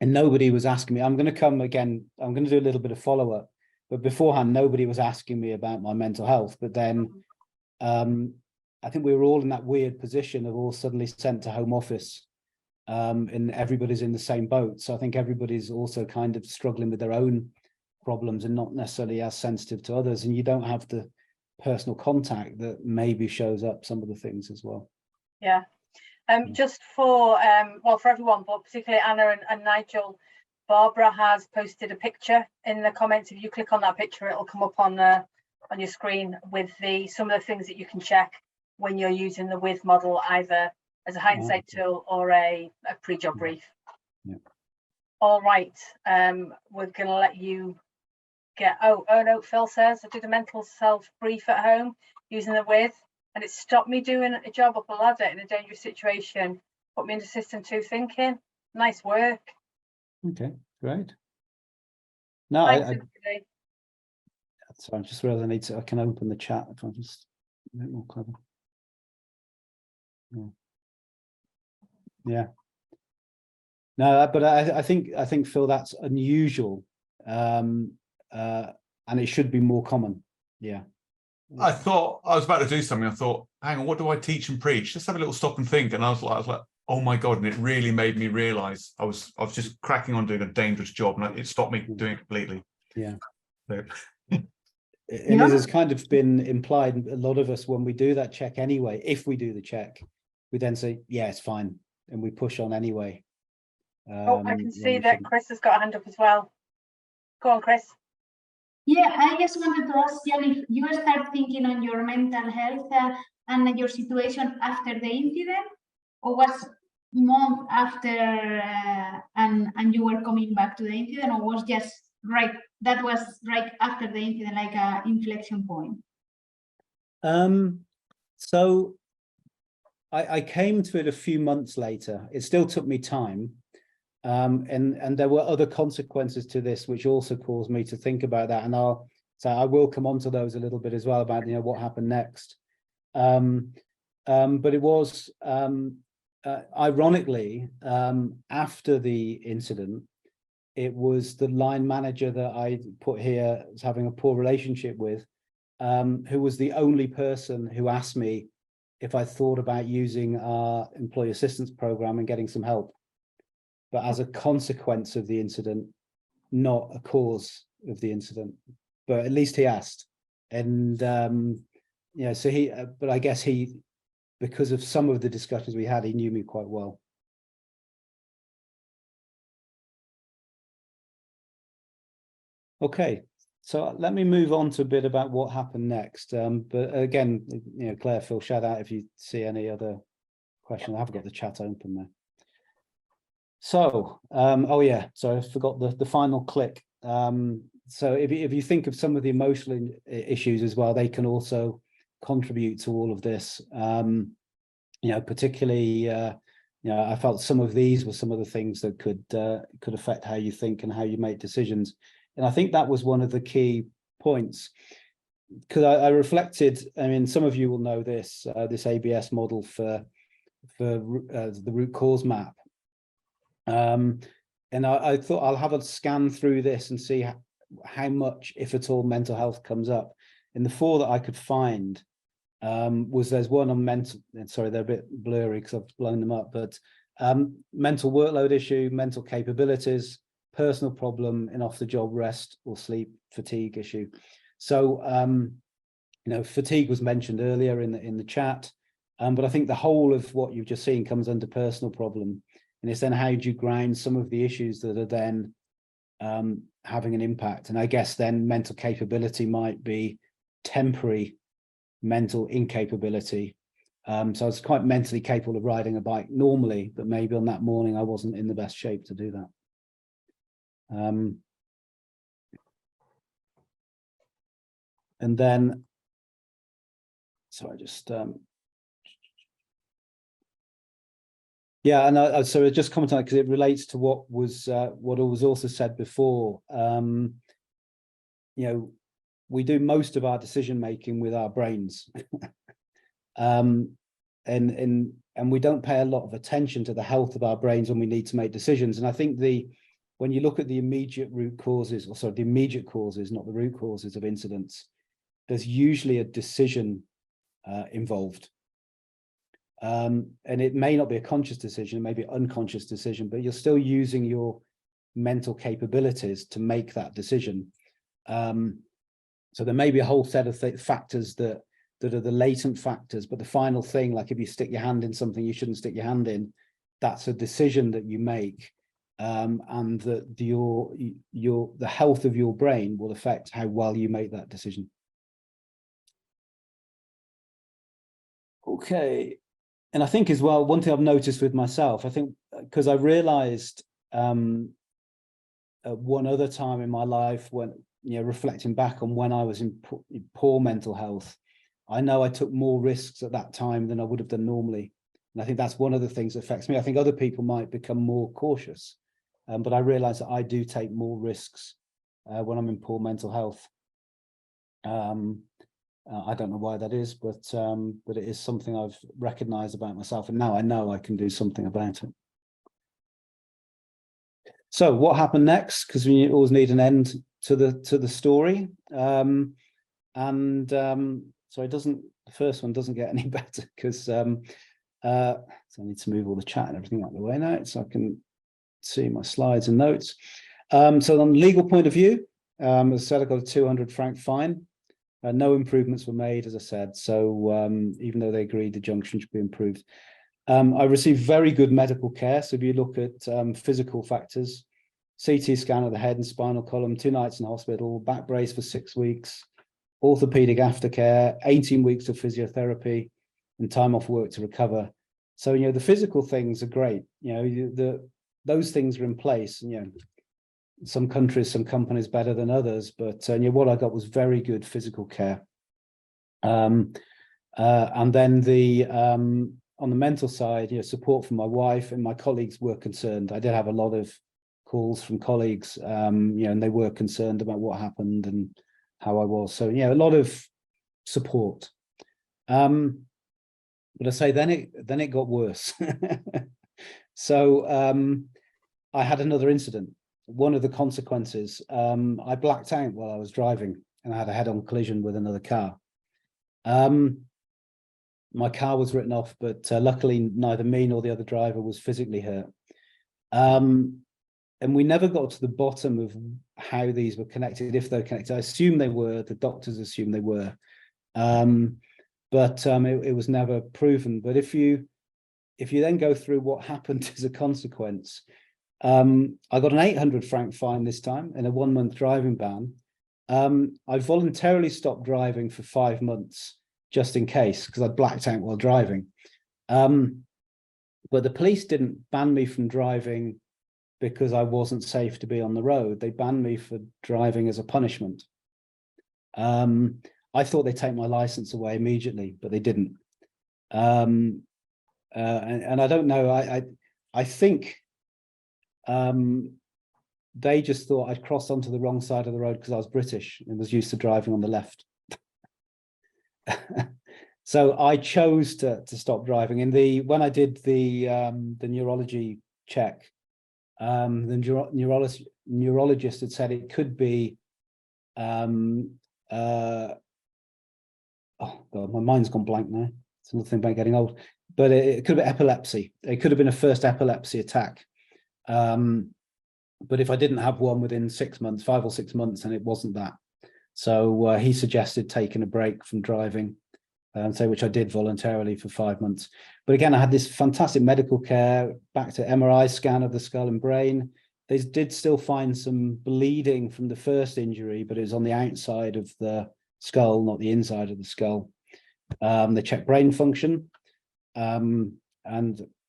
And nobody was asking me. I'm going to come again. I'm going to do a little bit of follow-up, but beforehand, nobody was asking me about my mental health. But then I think we were all in that weird position of all suddenly sent to home office, and everybody's in the same boat. So I think everybody's also kind of struggling with their own problems and not necessarily as sensitive to others. And you don't have the personal contact that maybe shows up some of the things as well. Yeah. Just for everyone, but particularly Anna and Nigel, Barbara has posted a picture in the comments. If you click on that picture, it'll come up on your screen with some of the things that you can check when you're using the with model, either as a hindsight tool or a pre-job brief. Yeah. All right, we're going to let you get. Oh no, Phil says I did a mental self brief at home using the with. And it stopped me doing a job up a ladder in a dangerous situation, put me into system 2 thinking. Nice work. Okay, great. No, Thanks, So I'm just realizing I can open the chat if I'm just a bit more clever. Yeah. No, but I think Phil, that's unusual, and it should be more common. Yeah. I thought I was about to do something. I thought, hang on, what do I teach and preach? Just have a little stop and think. And I was like, oh my God. And it really made me realize I was just cracking on doing a dangerous job, and it stopped me doing it completely. Yeah. So. And it has kind of been implied, a lot of us, when we do that check anyway, if we do the check, we then say, yeah, it's fine. And we push on anyway. I can see that Chris has got a hand up as well. Go on, Chris. Yeah, I just wanted to ask Jan, if you start thinking on your mental health and your situation after the incident, or was month after and you were coming back to the incident, or was just right, that was right after the incident, like a inflection point? So I came to it a few months later. It still took me time. And there were other consequences to this, which also caused me to think about that. And I will come on to those a little bit as well about, what happened next. But it was, ironically, after the incident, it was the line manager that I put here as having a poor relationship with, who was the only person who asked me if I thought about using our employee assistance program and getting some help. But as a consequence of the incident, not a cause of the incident. But at least he asked. And, so but I guess because of some of the discussions we had, he knew me quite well. Okay, so let me move on to a bit about what happened next. But again, Claire, Phil, shout out if you see any other questions. I have got the chat open there. So, oh yeah, so I forgot the final click. So if you think of some of the emotional issues as well, they can also contribute to all of this. Particularly, I felt some of these were some of the things that could affect how you think and how you make decisions. And I think that was one of the key points, because I reflected. I mean, some of you will know this ABS model for the root cause map. And I thought I'll have a scan through this and see how much, if at all, mental health comes up. And the 4 that I could find there's one on mental, sorry, they're a bit blurry because I've blown them up, but mental workload issue, mental capabilities, personal problem, and off the job rest or sleep, fatigue issue. So, fatigue was mentioned earlier in the chat, but I think the whole of what you've just seen comes under personal problem. And it's then how do you ground some of the issues that are then having an impact. And I guess then mental capability might be temporary mental incapability. So I was quite mentally capable of riding a bike normally, but maybe on that morning I wasn't in the best shape to do that. And then, so I just, yeah, and so I just comment on it because it relates to what was also said before. We do most of our decision making with our brains, and we don't pay a lot of attention to the health of our brains when we need to make decisions. And I think when you look at the immediate root causes, or sorry, the immediate causes, not the root causes of incidents, there's usually a decision involved. And it may not be a conscious decision, it may be an unconscious decision, but you're still using your mental capabilities to make that decision. So there may be a whole set of factors that are the latent factors, but the final thing, like if you stick your hand in something you shouldn't stick your hand in, that's a decision that you make, and that the health of your brain will affect how well you make that decision. Okay. And I think as well, one thing I've noticed with myself, I think because I realized at one other time in my life when, reflecting back on when I was in poor mental health, I know I took more risks at that time than I would have done normally. And I think that's one of the things that affects me. I think other people might become more cautious, but I realize that I do take more risks when I'm in poor mental health. I don't know why that is, but it is something I've recognized about myself, and now I know I can do something about it. So what happened next? Because we always need an end to the story. So the first one doesn't get any better, because so I need to move all the chat and everything out of the way now so I can see my slides and notes. So on the legal point of view, as I said, I got a 200 franc fine. No improvements were made, as I said. So even though they agreed the junction should be improved, I received very good medical care. So if you look at physical factors, CT scan of the head and spinal column, 2 nights in hospital, back brace for 6 weeks, orthopedic aftercare, 18 weeks of physiotherapy, and time off work to recover. So, you know, the physical things are great. You know, those things are in place. You know, some countries, some companies better than others, but you know, what I got was very good physical care. And then on the mental side, you know, support from my wife and my colleagues were concerned. I did have a lot of calls from colleagues, you know, and they were concerned about what happened and how I was. So, yeah, a lot of support. But I say then it got worse. So I had another incident. One of the consequences, I blacked out while I was driving and I had a head-on collision with another car. My car was written off, but luckily neither me nor the other driver was physically hurt. And we never got to the bottom of how these were connected, if they're connected. I assume they were, the doctors assumed they were, but it was never proven. But if you then go through what happened as a consequence, I got an 800 franc fine this time and a 1-month driving ban. I voluntarily stopped driving for 5 months just in case, because I blacked out while driving. But the police didn't ban me from driving because I wasn't safe to be on the road. They banned me for driving as a punishment. I thought they'd take my license away immediately, but they didn't. And I don't know, I think they just thought I'd crossed onto the wrong side of the road because I was British and was used to driving on the left. So I chose to stop driving. When I did the neurology check, the neurologist had said it could be oh god, my mind's gone blank now. It's another thing about getting old, but it could have been epilepsy. It could have been a first epilepsy attack. But if I didn't have one within 6 months, 5 or 6 months, then it wasn't that. So he suggested taking a break from driving, which I did voluntarily for 5 months. But again, I had this fantastic medical care, back to MRI scan of the skull and brain. They did still find some bleeding from the first injury, but it was on the outside of the skull, not the inside of the skull. They checked brain function. And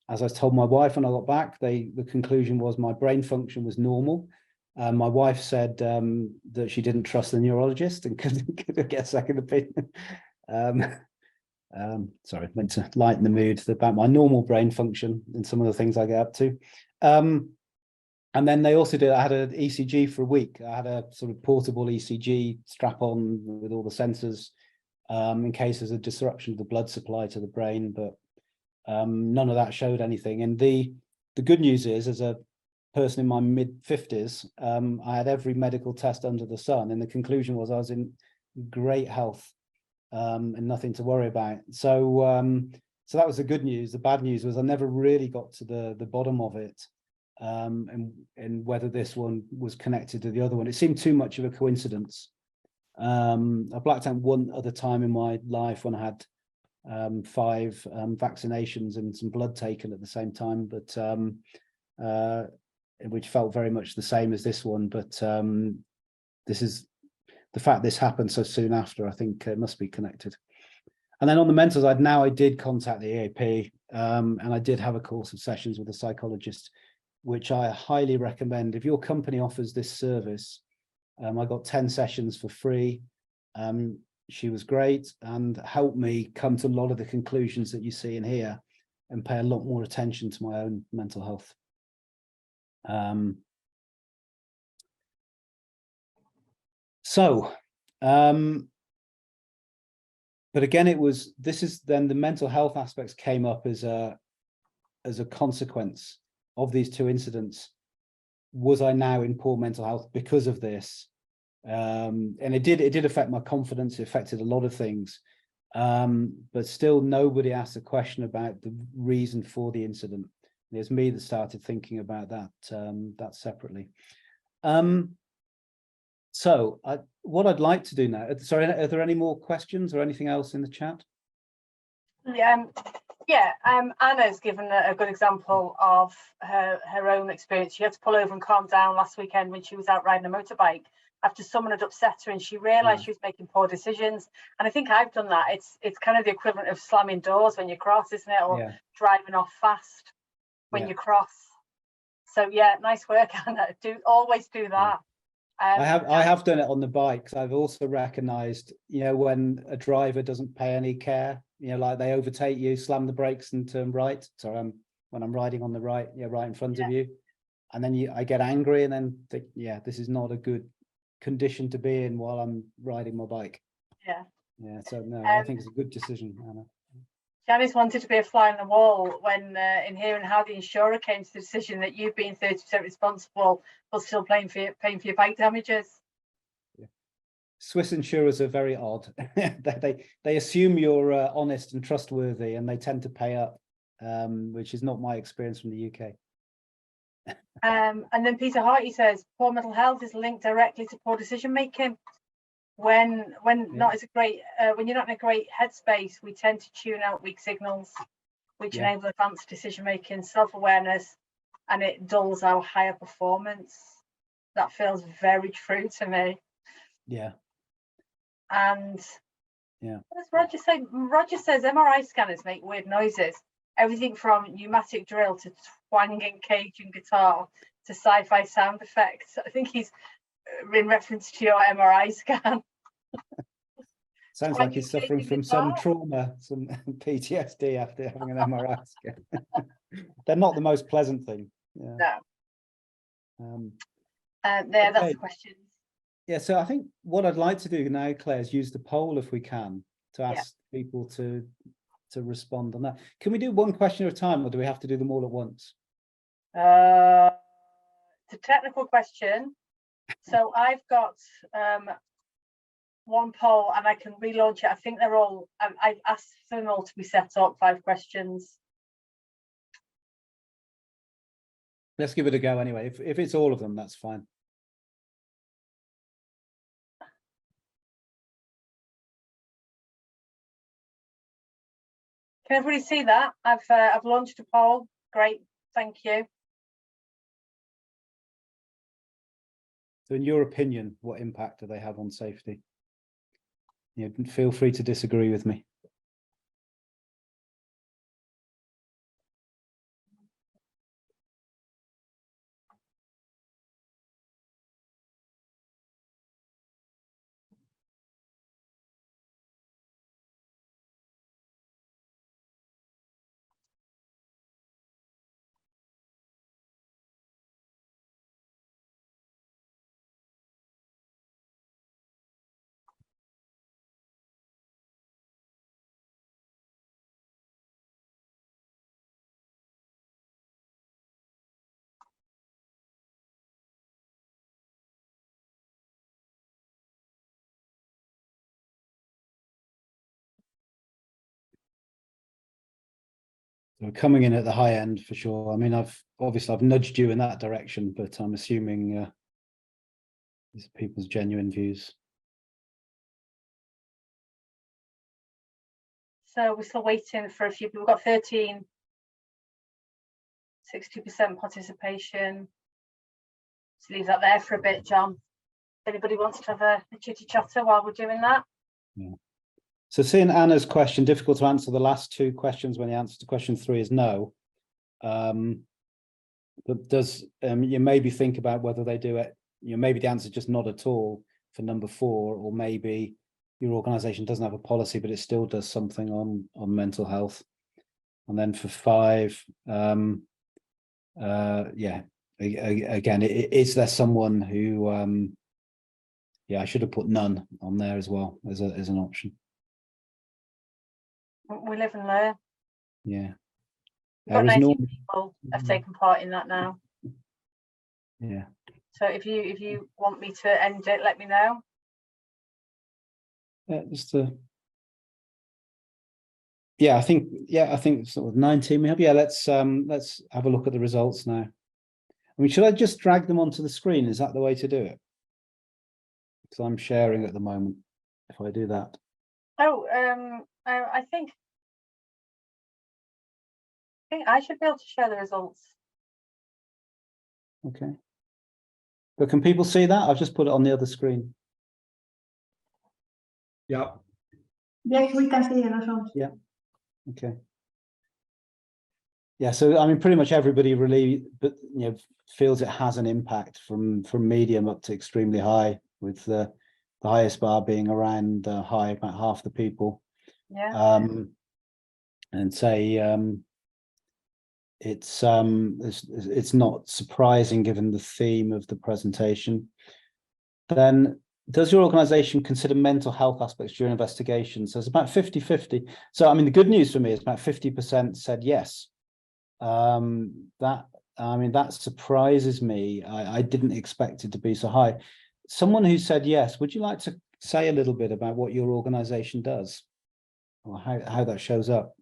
as I told my wife when I got back, the conclusion was my brain function was normal. My wife said that she didn't trust the neurologist and couldn't get a second opinion. Sorry, meant to lighten the mood about my normal brain function and some of the things I get up to. And then they also I had an ECG for a week. I had a sort of portable ECG strap on with all the sensors in case there's a disruption of the blood supply to the brain, but none of that showed anything. And the good news is, as a person in my mid-50s, I had every medical test under the sun, and the conclusion was I was in great health and nothing to worry about. So so that was the good news. The bad news was I never really got to the bottom of it, and whether this one was connected to the other one. It seemed too much of a coincidence. I blacked out one other time in my life when I had 5 vaccinations and some blood taken at the same time, but which felt very much the same as this one. But this is the fact this happened so soon after. I think it must be connected. And then on the mental side, now I did contact the EAP, and I did have a course of sessions with a psychologist, which I highly recommend. If your company offers this service, I got 10 sessions for free. She was great and helped me come to a lot of the conclusions that you see in here and pay a lot more attention to my own mental health. So But again, this is then the mental health aspects came up as a consequence of these two incidents. Was I now in poor mental health because of this? And it did affect my confidence. It affected a lot of things. But still nobody asked a question about the reason for the incident. It was me that started thinking about that separately. So what I'd like to do now, sorry, are there any more questions or anything else in the chat? Anna's given a good example of her own experience. She had to pull over and calm down last weekend when she was out riding a motorbike after someone had upset her, and she realised she was making poor decisions. And I think I've done that. It's kind of the equivalent of slamming doors when you cross, isn't it? Or driving off fast when you cross. So yeah, nice work, Anna. Always do that. I have done it on the bikes. I've also recognised, when a driver doesn't pay any care, like they overtake you, slam the brakes and turn right. So when I'm riding on the right, right in front of you, and then I get angry and then think, this is not a good condition to be in while I'm riding my bike. So no, I think it's a good decision, Anna. Janice wanted to be a fly on the wall when in hearing how the insurer came to the decision that you've been 30% responsible but still paying for your bike damages. Swiss insurers are very odd. they assume you're honest and trustworthy, and they tend to pay up, which is not my experience from the UK. And then Peter Harty says poor mental health is linked directly to poor decision making. When not as a great when you're not in a great headspace, we tend to tune out weak signals, which enable advanced decision making, self-awareness, and it dulls our higher performance. That feels very true to me. And what does Roger say? Roger says MRI scanners make weird noises. Everything from pneumatic drill to twanging Cajun guitar to sci-fi sound effects. I think he's in reference to your MRI scan. Sounds like he's suffering from some trauma, some PTSD after having an MRI scan. They're not the most pleasant thing. No. That's the question. So I think what I'd like to do now, Claire, is use the poll if we can to ask people to respond on that. Can we do one question at a time, or do we have to do them all at once? It's a technical question. So I've got one poll and I can relaunch it. I think they're all, I've asked them all to be set up, 5 questions. Let's give it a go anyway. If it's all of them, that's fine. Can everybody see that? I've launched a poll. Great, thank you. So in your opinion, what impact do they have on safety? Feel free to disagree with me. So coming in at the high end for sure. I mean, I've nudged you in that direction, but I'm assuming these are people's genuine views. So we're still waiting for a few people. We've got 13, 60% participation. Let's leave that there for a bit, John. Anybody wants to have a chitty chatter while we're doing that? So seeing Anna's question, difficult to answer the last 2 questions when the answer to question 3 is no. But does you maybe think about whether they do it, maybe the answer is just not at all for number 4, or maybe your organization doesn't have a policy, but it still does something on mental health. And then for 5, again, is there someone who, I should have put none on there as well as an option. We live and learn. Yeah. We've got There is 19 no, people have taken part in that now. yeah. So if you want me to end it, let me know. Just yeah, I think sort of 19 we have. Yeah, let's have a look at the results now. I mean, should I just drag them onto the screen? Is that the way to do it? Because I'm sharing at the moment. If I do that. Oh, I think I should be able to share the results. Okay. But can people see that? I've just put it on the other screen. Yeah. Yes, we can see the results. Yeah. Okay. Yeah, so I mean, pretty much everybody really, but feels it has an impact from medium up to extremely high, with the highest bar being around high, about half the people. Yeah. And say it's not surprising given the theme of the presentation. Then, does your organization consider mental health aspects during investigations? So it's about 50-50. So I mean, the good news for me is about 50% said yes. That surprises me. I didn't expect it to be so high. Someone who said yes, would you like to say a little bit about what your organization does, or how that shows up?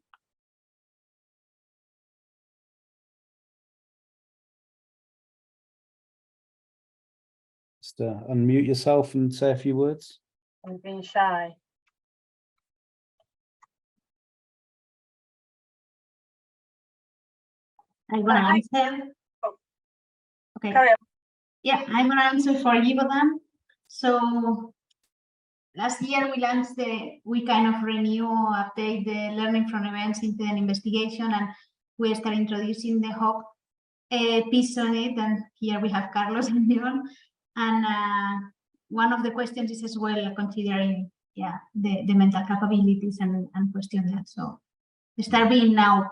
Just unmute yourself and say a few words. I'm being shy. I'm going to answer. Oh. Okay. Carry on. Yeah, I'm going to answer for Givaudan. So last year we launched we kind of renew, update the learning from events into an investigation, and we start introducing the HOP piece on it. And here we have Carlos and Leon. And one of the questions is as well considering, the mental capabilities and question that. So start being now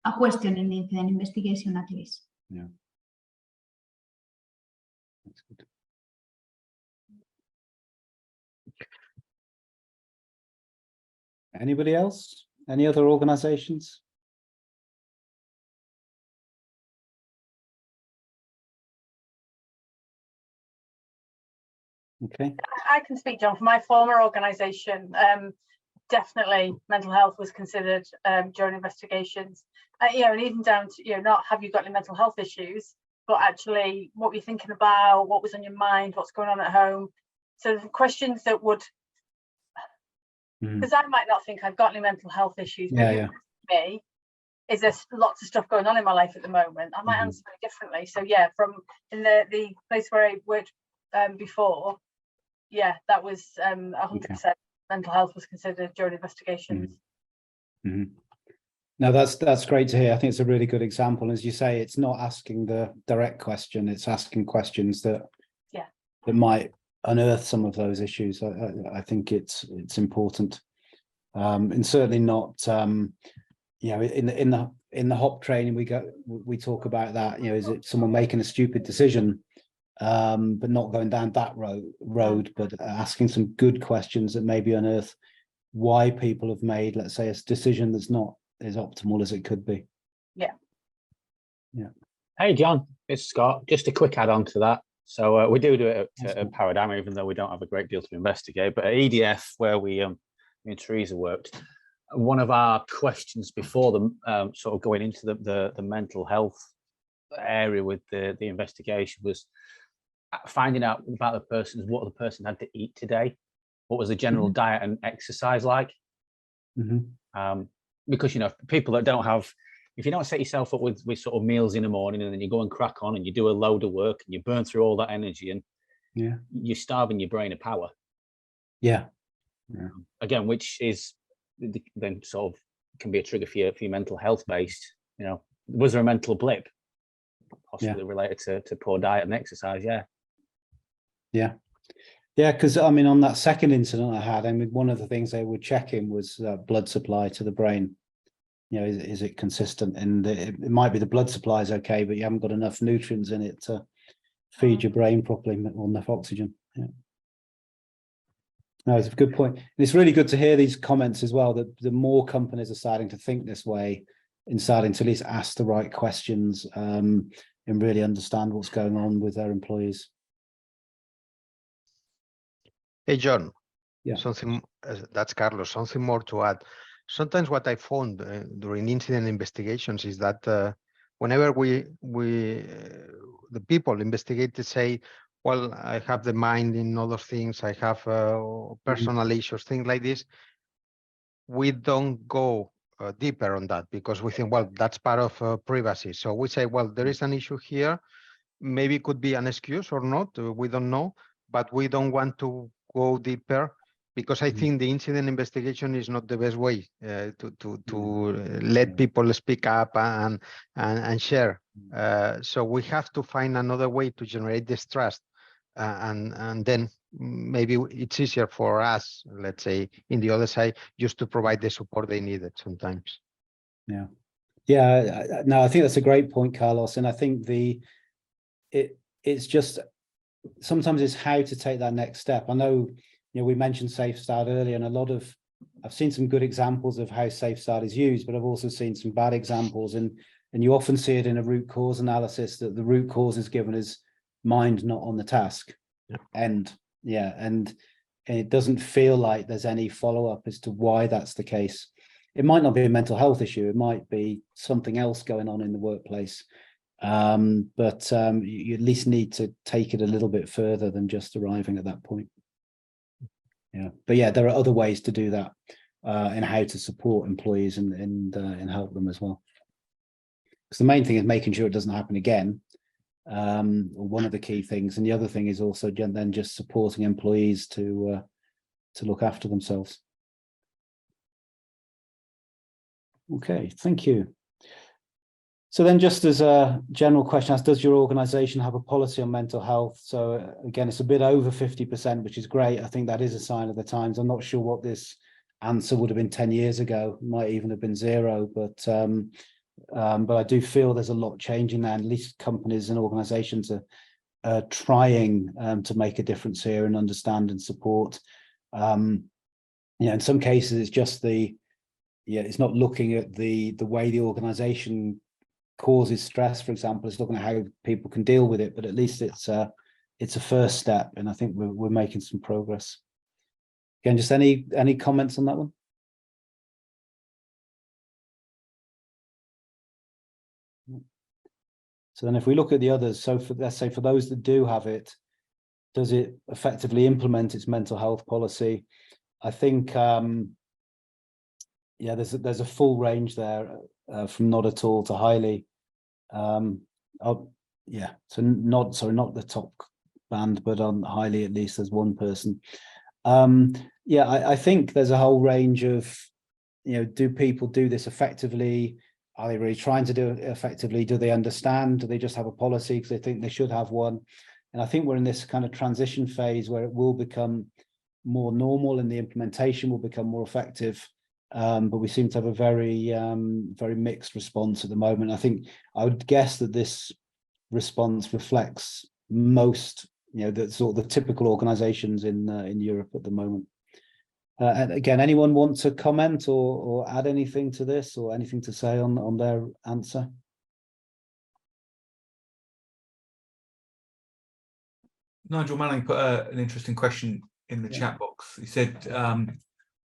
a question in the incident investigation at least. Yeah. That's good. Anybody else? Any other organizations? Okay. I can speak, John, for my former organisation. Definitely, mental health was considered during investigations. And even down to not have you got any mental health issues, but actually what were you thinking about, what was on your mind, what's going on at home. So the questions that would, because I might not think I've got any mental health issues, but me, is there lots of stuff going on in my life at the moment? I might answer very differently. So yeah, from in the place where I worked before, yeah, that was 100%. Mental health was considered during investigations. No, that's great to hear. I think it's a really good example. As you say, it's not asking the direct question; it's asking questions that might unearth some of those issues. I think it's important, and certainly not. In the HOP training, we talk about that. Is it someone making a stupid decision? But not going down that road, but asking some good questions that maybe unearth why people have made, let's say, a decision that's not as optimal as it could be. Yeah. Hey, John, it's Scott. Just a quick add-on to that. So we do it at Paradigm, even though we don't have a great deal to investigate. But at EDF, where me and Teresa worked, one of our questions before them, sort of going into the mental health area with the investigation, was finding out about what the person had to eat today, what was the general diet and exercise like. Because people that don't have, if you don't set yourself up with sort of meals in the morning, and then you go and crack on and you do a load of work and you burn through all that energy, and you're starving your brain of power. Again, which is then sort of can be a trigger for your mental health based. Was there a mental blip possibly related to poor diet and exercise? Because I mean, on that second incident I had, I mean, one of the things they were checking was blood supply to the brain. Is it consistent? And it might be the blood supply is okay, but you haven't got enough nutrients in it to feed your brain properly, or enough oxygen. No, it's a good point. And it's really good to hear these comments as well, that the more companies are starting to think this way and starting to at least ask the right questions and really understand what's going on with their employees. Hey, John. Yeah. Something, that's Carlos, something more to add. Sometimes what I found during incident investigations is that whenever the people investigated say, well, I have the mind in other things, I have personal issues, things like this, we don't go deeper on that because we think, well, that's part of privacy. So we say, well, there is an issue here. Maybe it could be an excuse or not, we don't know, but we don't want to go deeper because I think the incident investigation is not the best way to let people speak up and share. So we have to find another way to generate this trust, and then maybe it's easier for us, let's say, in the other side, just to provide the support they needed sometimes. Yeah, no, I think that's a great point, Carlos, and I think it's just sometimes it's how to take that next step. I know, we mentioned Safe Start earlier, and I've seen some good examples of how Safe Start is used, but I've also seen some bad examples, and you often see it in a root cause analysis that the root cause is given as mind not on the task. And it doesn't feel like there's any follow-up as to why that's the case. It might not be a mental health issue, it might be something else going on in the workplace. But you at least need to take it a little bit further than just arriving at that point. But there are other ways to do that and how to support employees and help them as well. Because the main thing is making sure it doesn't happen again. One of the key things, and the other thing is also then just supporting employees to look after themselves. Okay, thank you. So then just as a general question, does your organization have a policy on mental health? So again, it's a bit over 50%, which is great. I think that is a sign of the times. I'm not sure what this answer would have been 10 years ago. It might even have been 0, but I do feel there's a lot changing there. At least companies and organizations are trying to make a difference here and understand and support. In some cases, it's just it's not looking at the way the organization causes stress, for example. It's looking at how people can deal with it, but at least it's a first step, and I think we're making some progress. Again, just any comments on that one? So then if we look at the others, so let's say for those that do have it, does it effectively implement its mental health policy? I think there's a full range there, from not at all to highly. So not the top band, but on highly at least there's one person. I think there's a whole range of, do people do this effectively? Are they really trying to do it effectively? Do they understand? Do they just have a policy because they think they should have one? And I think we're in this kind of transition phase where it will become more normal and the implementation will become more effective. But we seem to have a very mixed response at the moment. I think I would guess that this response reflects most, the sort of the typical organizations in Europe at the moment. And again, anyone want to comment or add anything to this or anything to say on their answer? Nigel Manning put an interesting question in the chat box. He said,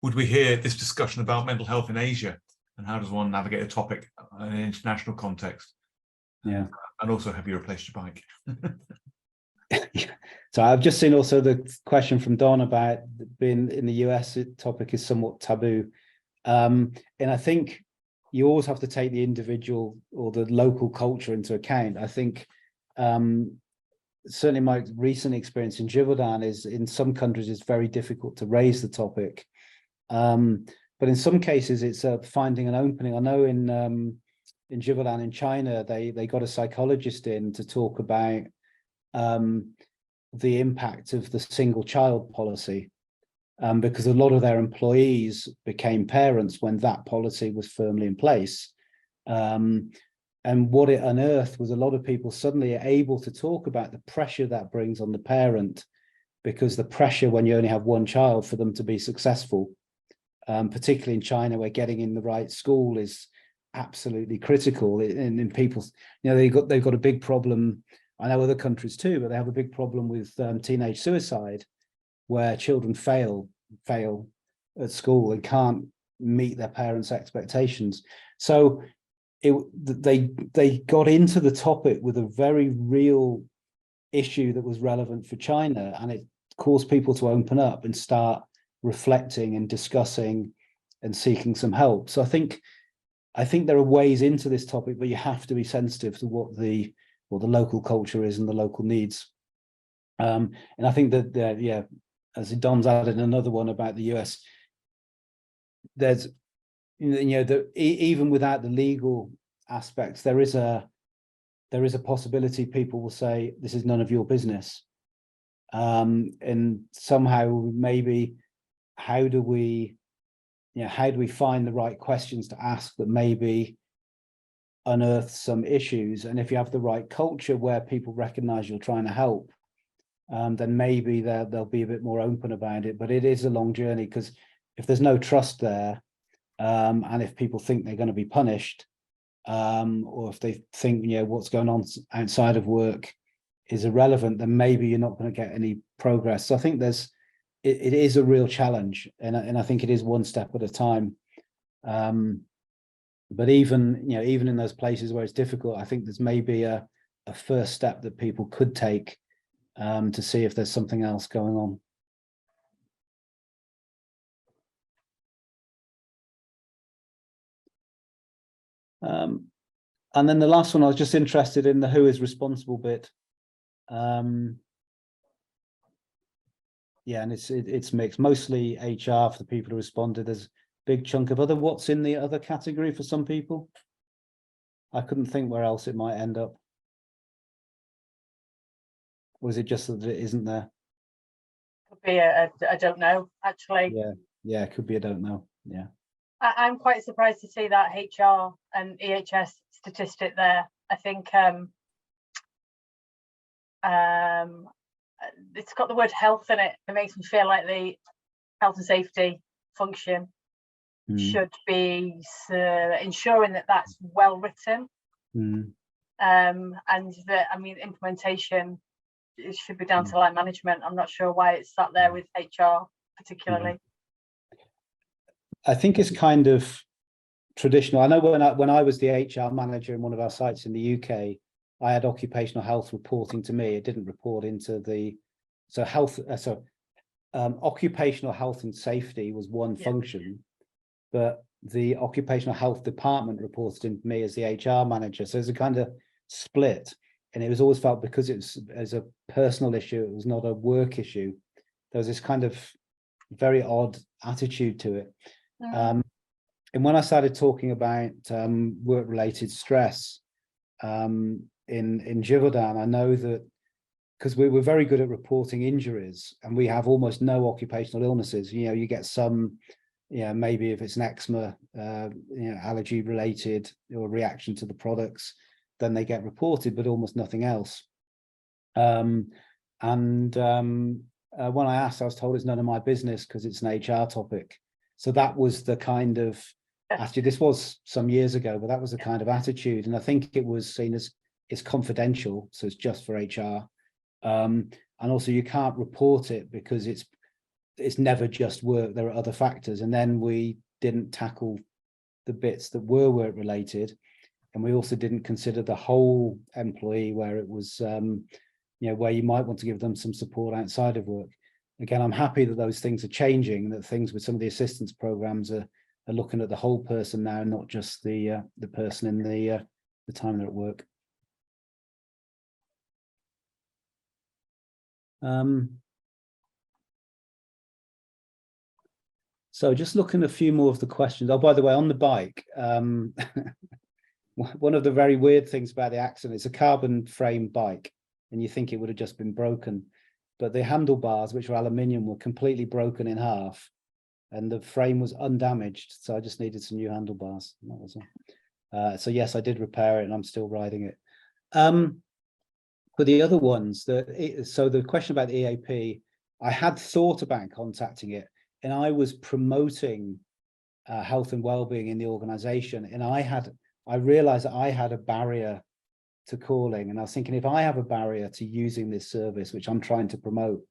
would we hear this discussion about mental health in Asia, and how does one navigate a topic in an international context? And also, have you replaced your bike? So I've just seen also the question from Don about being in the US, the topic is somewhat taboo. And I think you always have to take the individual or the local culture into account. I think certainly my recent experience in Givaudan is in some countries it's very difficult to raise the topic. But in some cases it's finding an opening. I know in Givaudan in China, they got a psychologist in to talk about the impact of the single child policy, because a lot of their employees became parents when that policy was firmly in place. And what it unearthed was a lot of people suddenly are able to talk about the pressure that brings on the parent because the pressure when you only have one child for them to be successful, particularly in China, where getting in the right school is absolutely critical. In people's, they've got a big problem. I know other countries too, but they have a big problem with teenage suicide, where children fail at school and can't meet their parents' expectations. So they got into the topic with a very real issue that was relevant for China, and it caused people to open up and start reflecting and discussing and seeking some help. So I think there are ways into this topic, but you have to be sensitive to what the local culture is and the local needs. And I think that as Don's added another one about the US, there's even without the legal aspects, there is a possibility people will say this is none of your business, and somehow maybe how do we find the right questions to ask that maybe unearth some issues? And if you have the right culture where people recognize you're trying to help, then maybe they'll be a bit more open about it. But it is a long journey, because if there's no trust there, and if people think they're going to be punished, or if they think what's going on outside of work is irrelevant, then maybe you're not going to get any progress. So I think it is a real challenge, and I think it is one step at a time. But even in those places where it's difficult, I think there's maybe a first step that people could take to see if there's something else going on. And then the last one, I was just interested in the who is responsible bit. And it's mixed, mostly HR for the people who responded. There's a big chunk of other. What's in the other category for some people? I couldn't think where else it might end up. Or is it just that it isn't there? Could be I don't know, actually. Yeah, it could be I don't know. Yeah. I'm quite surprised to see that HR and EHS statistic there. I think it's got the word health in it. It makes me feel like the health and safety function should be ensuring that that's well written, and that, implementation, it should be down to line management. I'm not sure why it's sat there with HR particularly. I think it's kind of traditional. I know when I was the HR manager in one of our sites in the UK, I had occupational health reporting to me. It didn't report into the occupational health and safety was one function, but the occupational health department reported into me as the HR manager. So there's a kind of split, and it was always felt because it's as a personal issue, it was not a work issue. There was this kind of very odd attitude to it. And when I started talking about work-related stress in Givaudan, I know that because we were very good at reporting injuries, and we have almost no occupational illnesses. You get some, maybe if it's an eczema, allergy related or reaction to the products, then they get reported, but almost nothing else. When I asked, I was told it's none of my business because it's an HR topic. So that was the kind of attitude. This was some years ago, but that was the kind of attitude. And I think it was seen as it's confidential, so it's just for HR. And also you can't report it because it's never just work. There are other factors. And then we didn't tackle the bits that were work related. And we also didn't consider the whole employee, where it was, where you might want to give them some support outside of work. Again, I'm happy that those things are changing, and that things with some of the assistance programs are looking at the whole person now, not just the person in the time they're at work. So just looking at a few more of the questions. Oh, by the way, on the bike, one of the very weird things about the accident, it's a carbon frame bike, and you think it would have just been broken. But the handlebars, which were aluminium, were completely broken in half, and the frame was undamaged. So I just needed some new handlebars. That was all. So yes, I did repair it, and I'm still riding it. For the other ones, so the question about the EAP, I had thought about contacting it, and I was promoting health and wellbeing in the organization, and I realized that I had a barrier to calling, and I was thinking, if I have a barrier to using this service, which I'm trying to promote,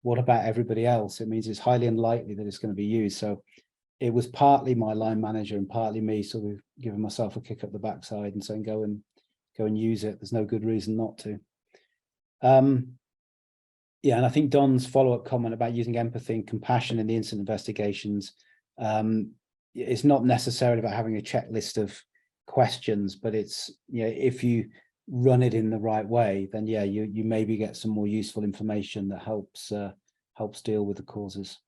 what about everybody else? It means it's highly unlikely that it's going to be used. So it was partly my line manager and partly me sort of giving myself a kick up the backside and saying, go and use it. There's no good reason not to. Yeah, and I think Don's follow-up comment about using empathy and compassion in the incident investigations, it's not necessarily about having a checklist of questions, but it's, you know, if you run it in the right way, then yeah, you maybe get some more useful information that helps deal with the causes.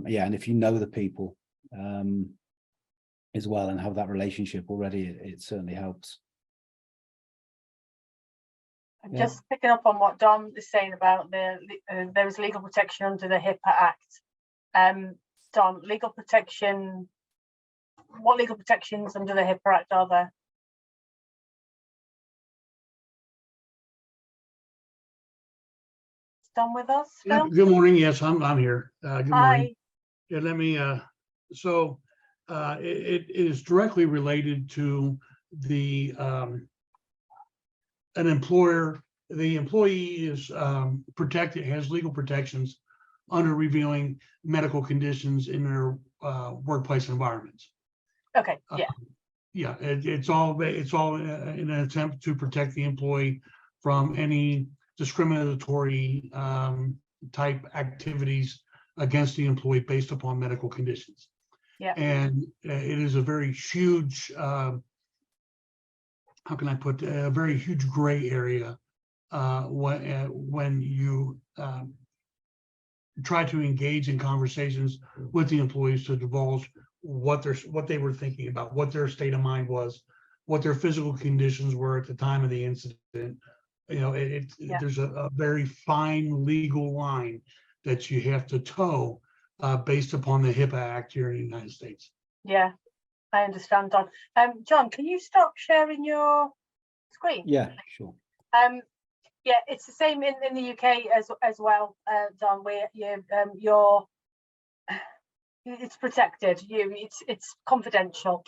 Yeah, and if you know the people as well and have that relationship already, it certainly helps. I'm just picking up on what Don is saying about there was legal protection under the HIPAA Act. Don, legal protection, what legal protections under the HIPAA Act are there? Is Don with us, Phil? Good morning. Yes, I'm here. Good morning. Hi. Yeah, let me, so it is directly related to the an employer. The employee is protected, has legal protections under revealing medical conditions in their workplace environments. Okay. Yeah. Yeah, it's all in an attempt to protect the employee from any discriminatory type activities against the employee based upon medical conditions. Yeah. And it is a very huge, how can I put, a very huge gray area when you try to engage in conversations with the employees to divulge what they were thinking about, what their state of mind was, what their physical conditions were at the time of the incident. You know, there's a very fine legal line that you have to toe based upon the HIPAA Act here in the United States. Yeah, I understand, Don. John, can you stop sharing your screen? Yeah, sure. Yeah, it's the same in the UK as well, Don. Where it's protected. It's confidential,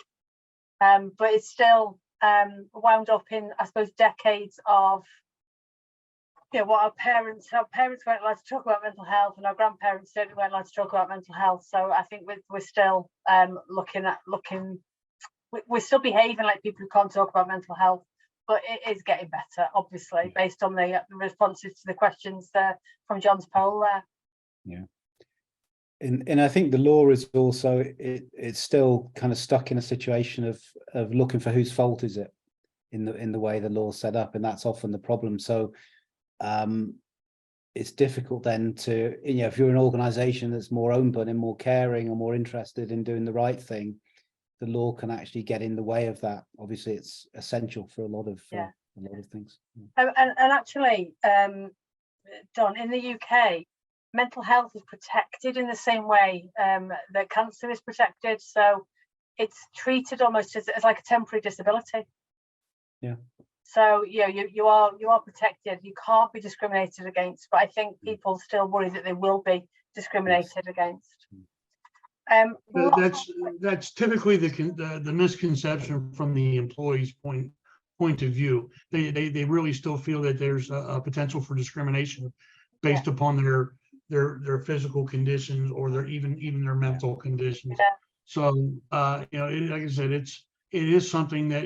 but it's still wound up in, I suppose, decades of, you know, what our parents weren't allowed to talk about mental health, and our grandparents certainly weren't allowed to talk about mental health. So I think we're still we're still behaving like people who can't talk about mental health, but it is getting better, obviously, based on the responses to the questions from John's poll there. Yeah. And I think the law is also, it's still kind of stuck in a situation of looking for whose fault is it in the way the law's set up, and that's often the problem. So it's difficult then to, you know, if you're an organization that's more open and more caring or more interested in doing the right thing, the law can actually get in the way of that. Obviously, it's essential for a lot of things. And actually, Don, in the UK, mental health is protected in the same way that cancer is protected. So it's treated almost as like a temporary disability. Yeah. So you are protected. You can't be discriminated against. But I think people still worry that they will be discriminated against. That's typically the misconception from the employee's point of view. They really still feel that there's a potential for discrimination based upon their physical conditions or their even their mental conditions. Yeah. So you know, like I said, it is something that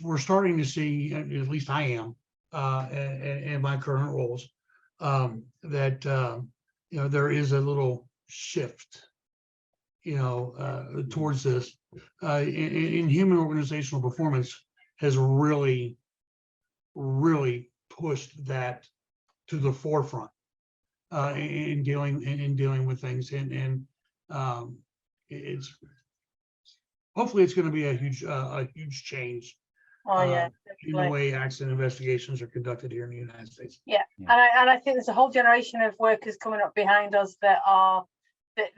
we're starting to see, at least I am in my current roles, that you know, there is a little shift, you know, towards this. In human organizational performance has really pushed that to the forefront in dealing with things, and it's hopefully it's going to be a huge change. In the way accident investigations are conducted here in the United States. Yeah. And I think there's a whole generation of workers coming up behind us that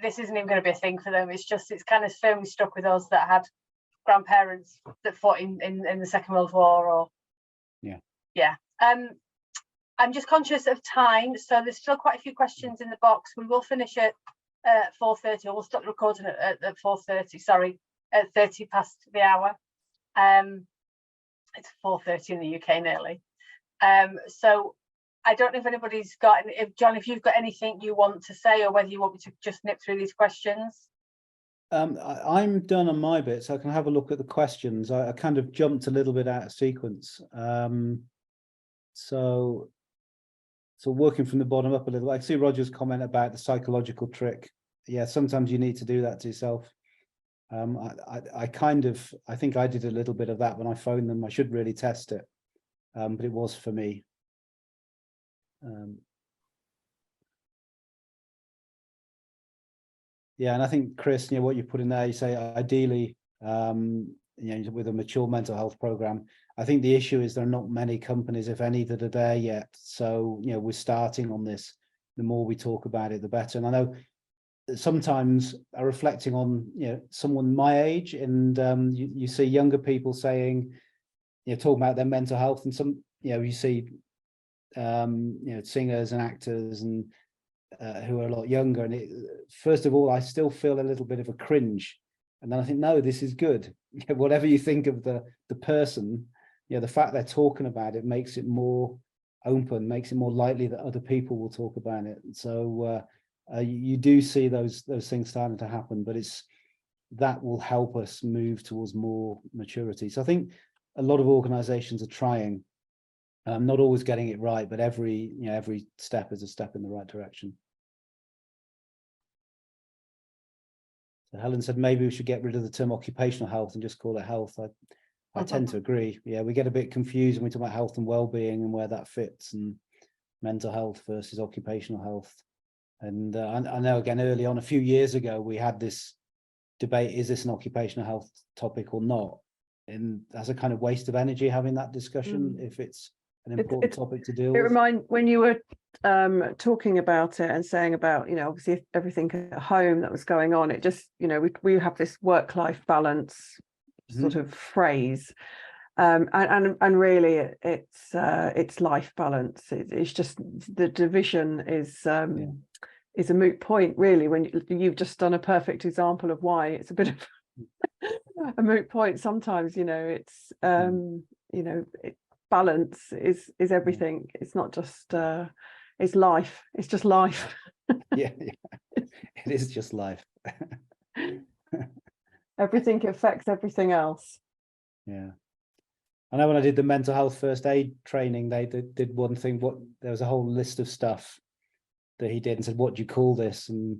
this isn't even going to be a thing for them. It's kind of firmly stuck with us that had grandparents that fought in the Second World War, or yeah. I'm just conscious of time, so there's still quite a few questions in the box. We will finish at 4:30, or we'll stop the recording at 4:30. Sorry, at 30 past the hour. It's 4:30 in the UK nearly. So I don't know if anybody's got, if John, if you've got anything you want to say, or whether you want me to just nip through these questions. I'm done on my bit, so I can have a look at the questions. I kind of jumped a little bit out of sequence. So working from the bottom up a little. I see Roger's comment about the psychological trick. Yeah, sometimes you need to do that to yourself. I think I did a little bit of that when I phoned them. I should really test it, but it was for me. Yeah, and I think, Chris, what you put in there, you say ideally, with a mature mental health program. I think the issue is there are not many companies, if any, that are there yet. So, we're starting on this. The more we talk about it, the better. And I know sometimes I'm reflecting on, someone my age, and you see younger people saying, talking about their mental health, and some, you see, singers and actors and who are a lot younger. And first of all, I still feel a little bit of a cringe. And then I think, no, this is good. Whatever you think of the person, the fact they're talking about it makes it more open, makes it more likely that other people will talk about it. And so you do see those things starting to happen, but that will help us move towards more maturity. So I think a lot of organizations are trying, not always getting it right, but every step is a step in the right direction. So Helen said maybe we should get rid of the term occupational health and just call it health. I tend to agree. Yeah, we get a bit confused when we talk about health and well-being and where that fits, and mental health versus occupational health. And I know, again, early on, a few years ago, we had this debate, is this an occupational health topic or not? And that's a kind of waste of energy having that discussion if it's an important topic to deal with. When you were talking about it and saying about, obviously everything at home that was going on, it just, we have this work-life balance sort of phrase, and really it's life balance. It's just the division is a moot point, really, when you've just done a perfect example of why it's a bit of a moot point. Sometimes, it's balance is everything. It's not just it's life. It's just life. yeah, it is just life. Everything affects everything else. Yeah, I know when I did the mental health first aid training, they did one thing. There was a whole list of stuff that he did and said, "What do you call this?" And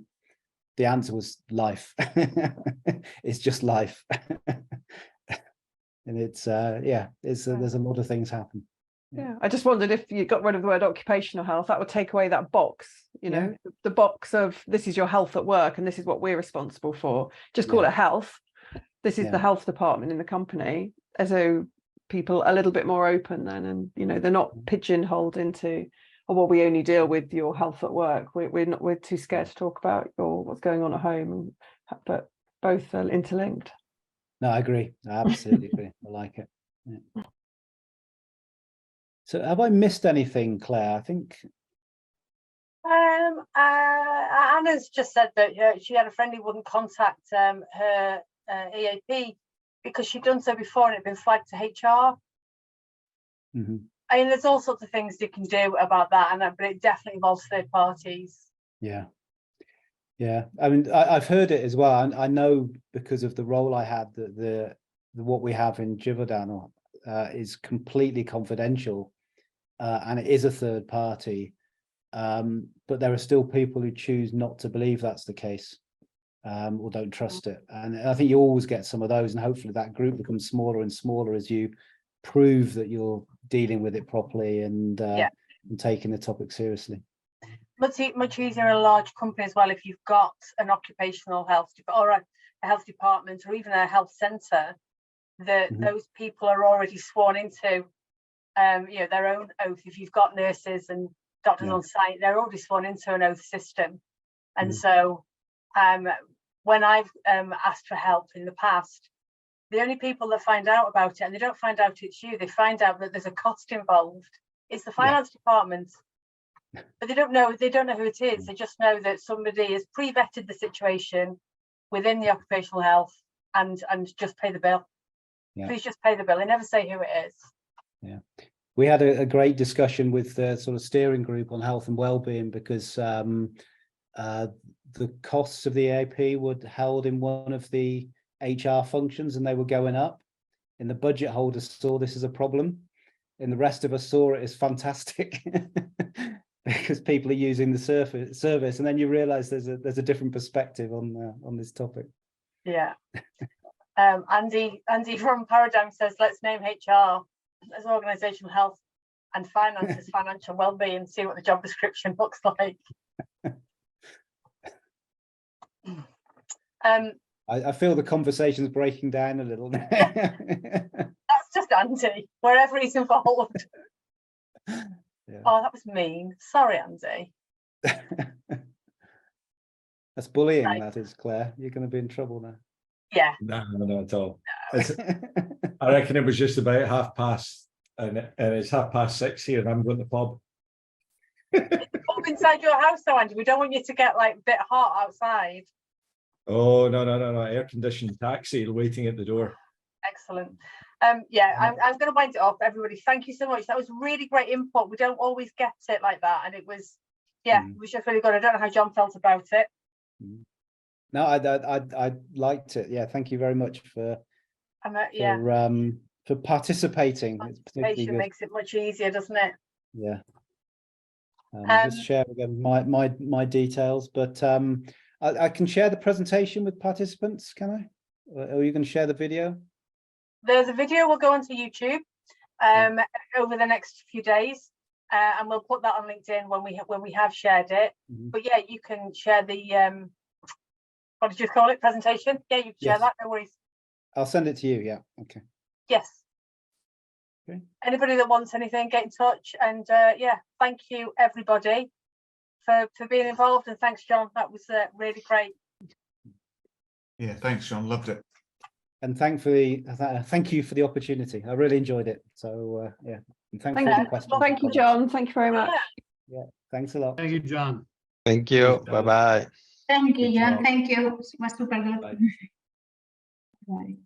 the answer was life. It's just life. And it's there's a lot of things happen. Yeah, I just wondered if you got rid of the word occupational health, that would take away that box, the box of this is your health at work and this is what we're responsible for. Just call it health. This is the health department in the company, as though people are a little bit more open then, and they're not pigeonholed into, well, we only deal with your health at work. We're too scared to talk about what's going on at home, but both are interlinked. No, I agree. I absolutely agree. I like it. Yeah. So have I missed anything, Claire? I think Anna's just said that she had a friend who wouldn't contact her EAP because she'd done so before and it'd been flagged to HR. I mean, there's all sorts of things you can do about that, but it definitely involves third parties. Yeah. I mean, I've heard it as well. I know because of the role I had that the what we have in Givaudan is completely confidential, and it is a third party. But there are still people who choose not to believe that's the case, or don't trust it. And I think you always get some of those, and hopefully that group becomes smaller and smaller as you prove that you're dealing with it properly and taking the topic seriously. Much easier in a large company as well if you've got an occupational health or a health department or even a health centre that those people are already sworn into their own oath. If you've got nurses and doctors on site, they're already sworn into an oath system. And so when I've asked for help in the past, the only people that find out about it, and they don't find out it's you, they find out that there's a cost involved. It's the finance department, but they don't know who it is. They just know that somebody has pre-vetted the situation within the occupational health and just pay the bill. Yeah. Please just pay the bill. They never say who it is. Yeah, we had a great discussion with the sort of steering group on health and wellbeing, because the costs of the EAP were held in one of the HR functions and they were going up. And the budget holders saw this as a problem, and the rest of us saw it as fantastic because people are using the service, and then you realize there's a different perspective on this topic. Yeah. Andy from Paradigm says, let's name HR as organizational health and finance as financial well-being and see what the job description looks like. I feel the conversation's breaking down a little. That's just Andy, wherever he's involved. Yeah. Oh, that was mean. Sorry, Andy. That's bullying, right. That is, Claire. You're going to be in trouble now. Yeah. No, not at all. I reckon it was just about 6:30, and it's 6:30 here, and I'm going to the pub. It's a pub inside your house, though, Andy. We don't want you to get like a bit hot outside. Oh, no. Air-conditioned taxi waiting at the door. Excellent. Yeah, I'm going to wind it up, everybody. Thank you so much. That was really great input. We don't always get it like that, and it was, yeah, it was just really good. I don't know how John felt about it. No, I liked it. Yeah, thank you very much for participating. Participation makes it much easier, doesn't it? Yeah. Just share again my details, but I can share the presentation with participants. Can I? Or are you going to share the video? The video will go onto YouTube over the next few days, and we'll put that on LinkedIn when we have shared it. But yeah, you can share the what did you call it? Presentation? Yeah, you can share that. No worries. I'll send it to you. Yeah. Okay. Yes. Okay. Anybody that wants anything, get in touch. And yeah, thank you everybody for being involved, and thanks, John. That was really great. Yeah, thanks, John. Loved it. And thank you for the opportunity. I really enjoyed it. So yeah, and thanks for the questions. Thank you, John. Thank you very much. Yeah, thanks a lot. Thank you, John. Thank you. Bye-bye. Thank you, John. Thank you. It was super good. Bye. Bye.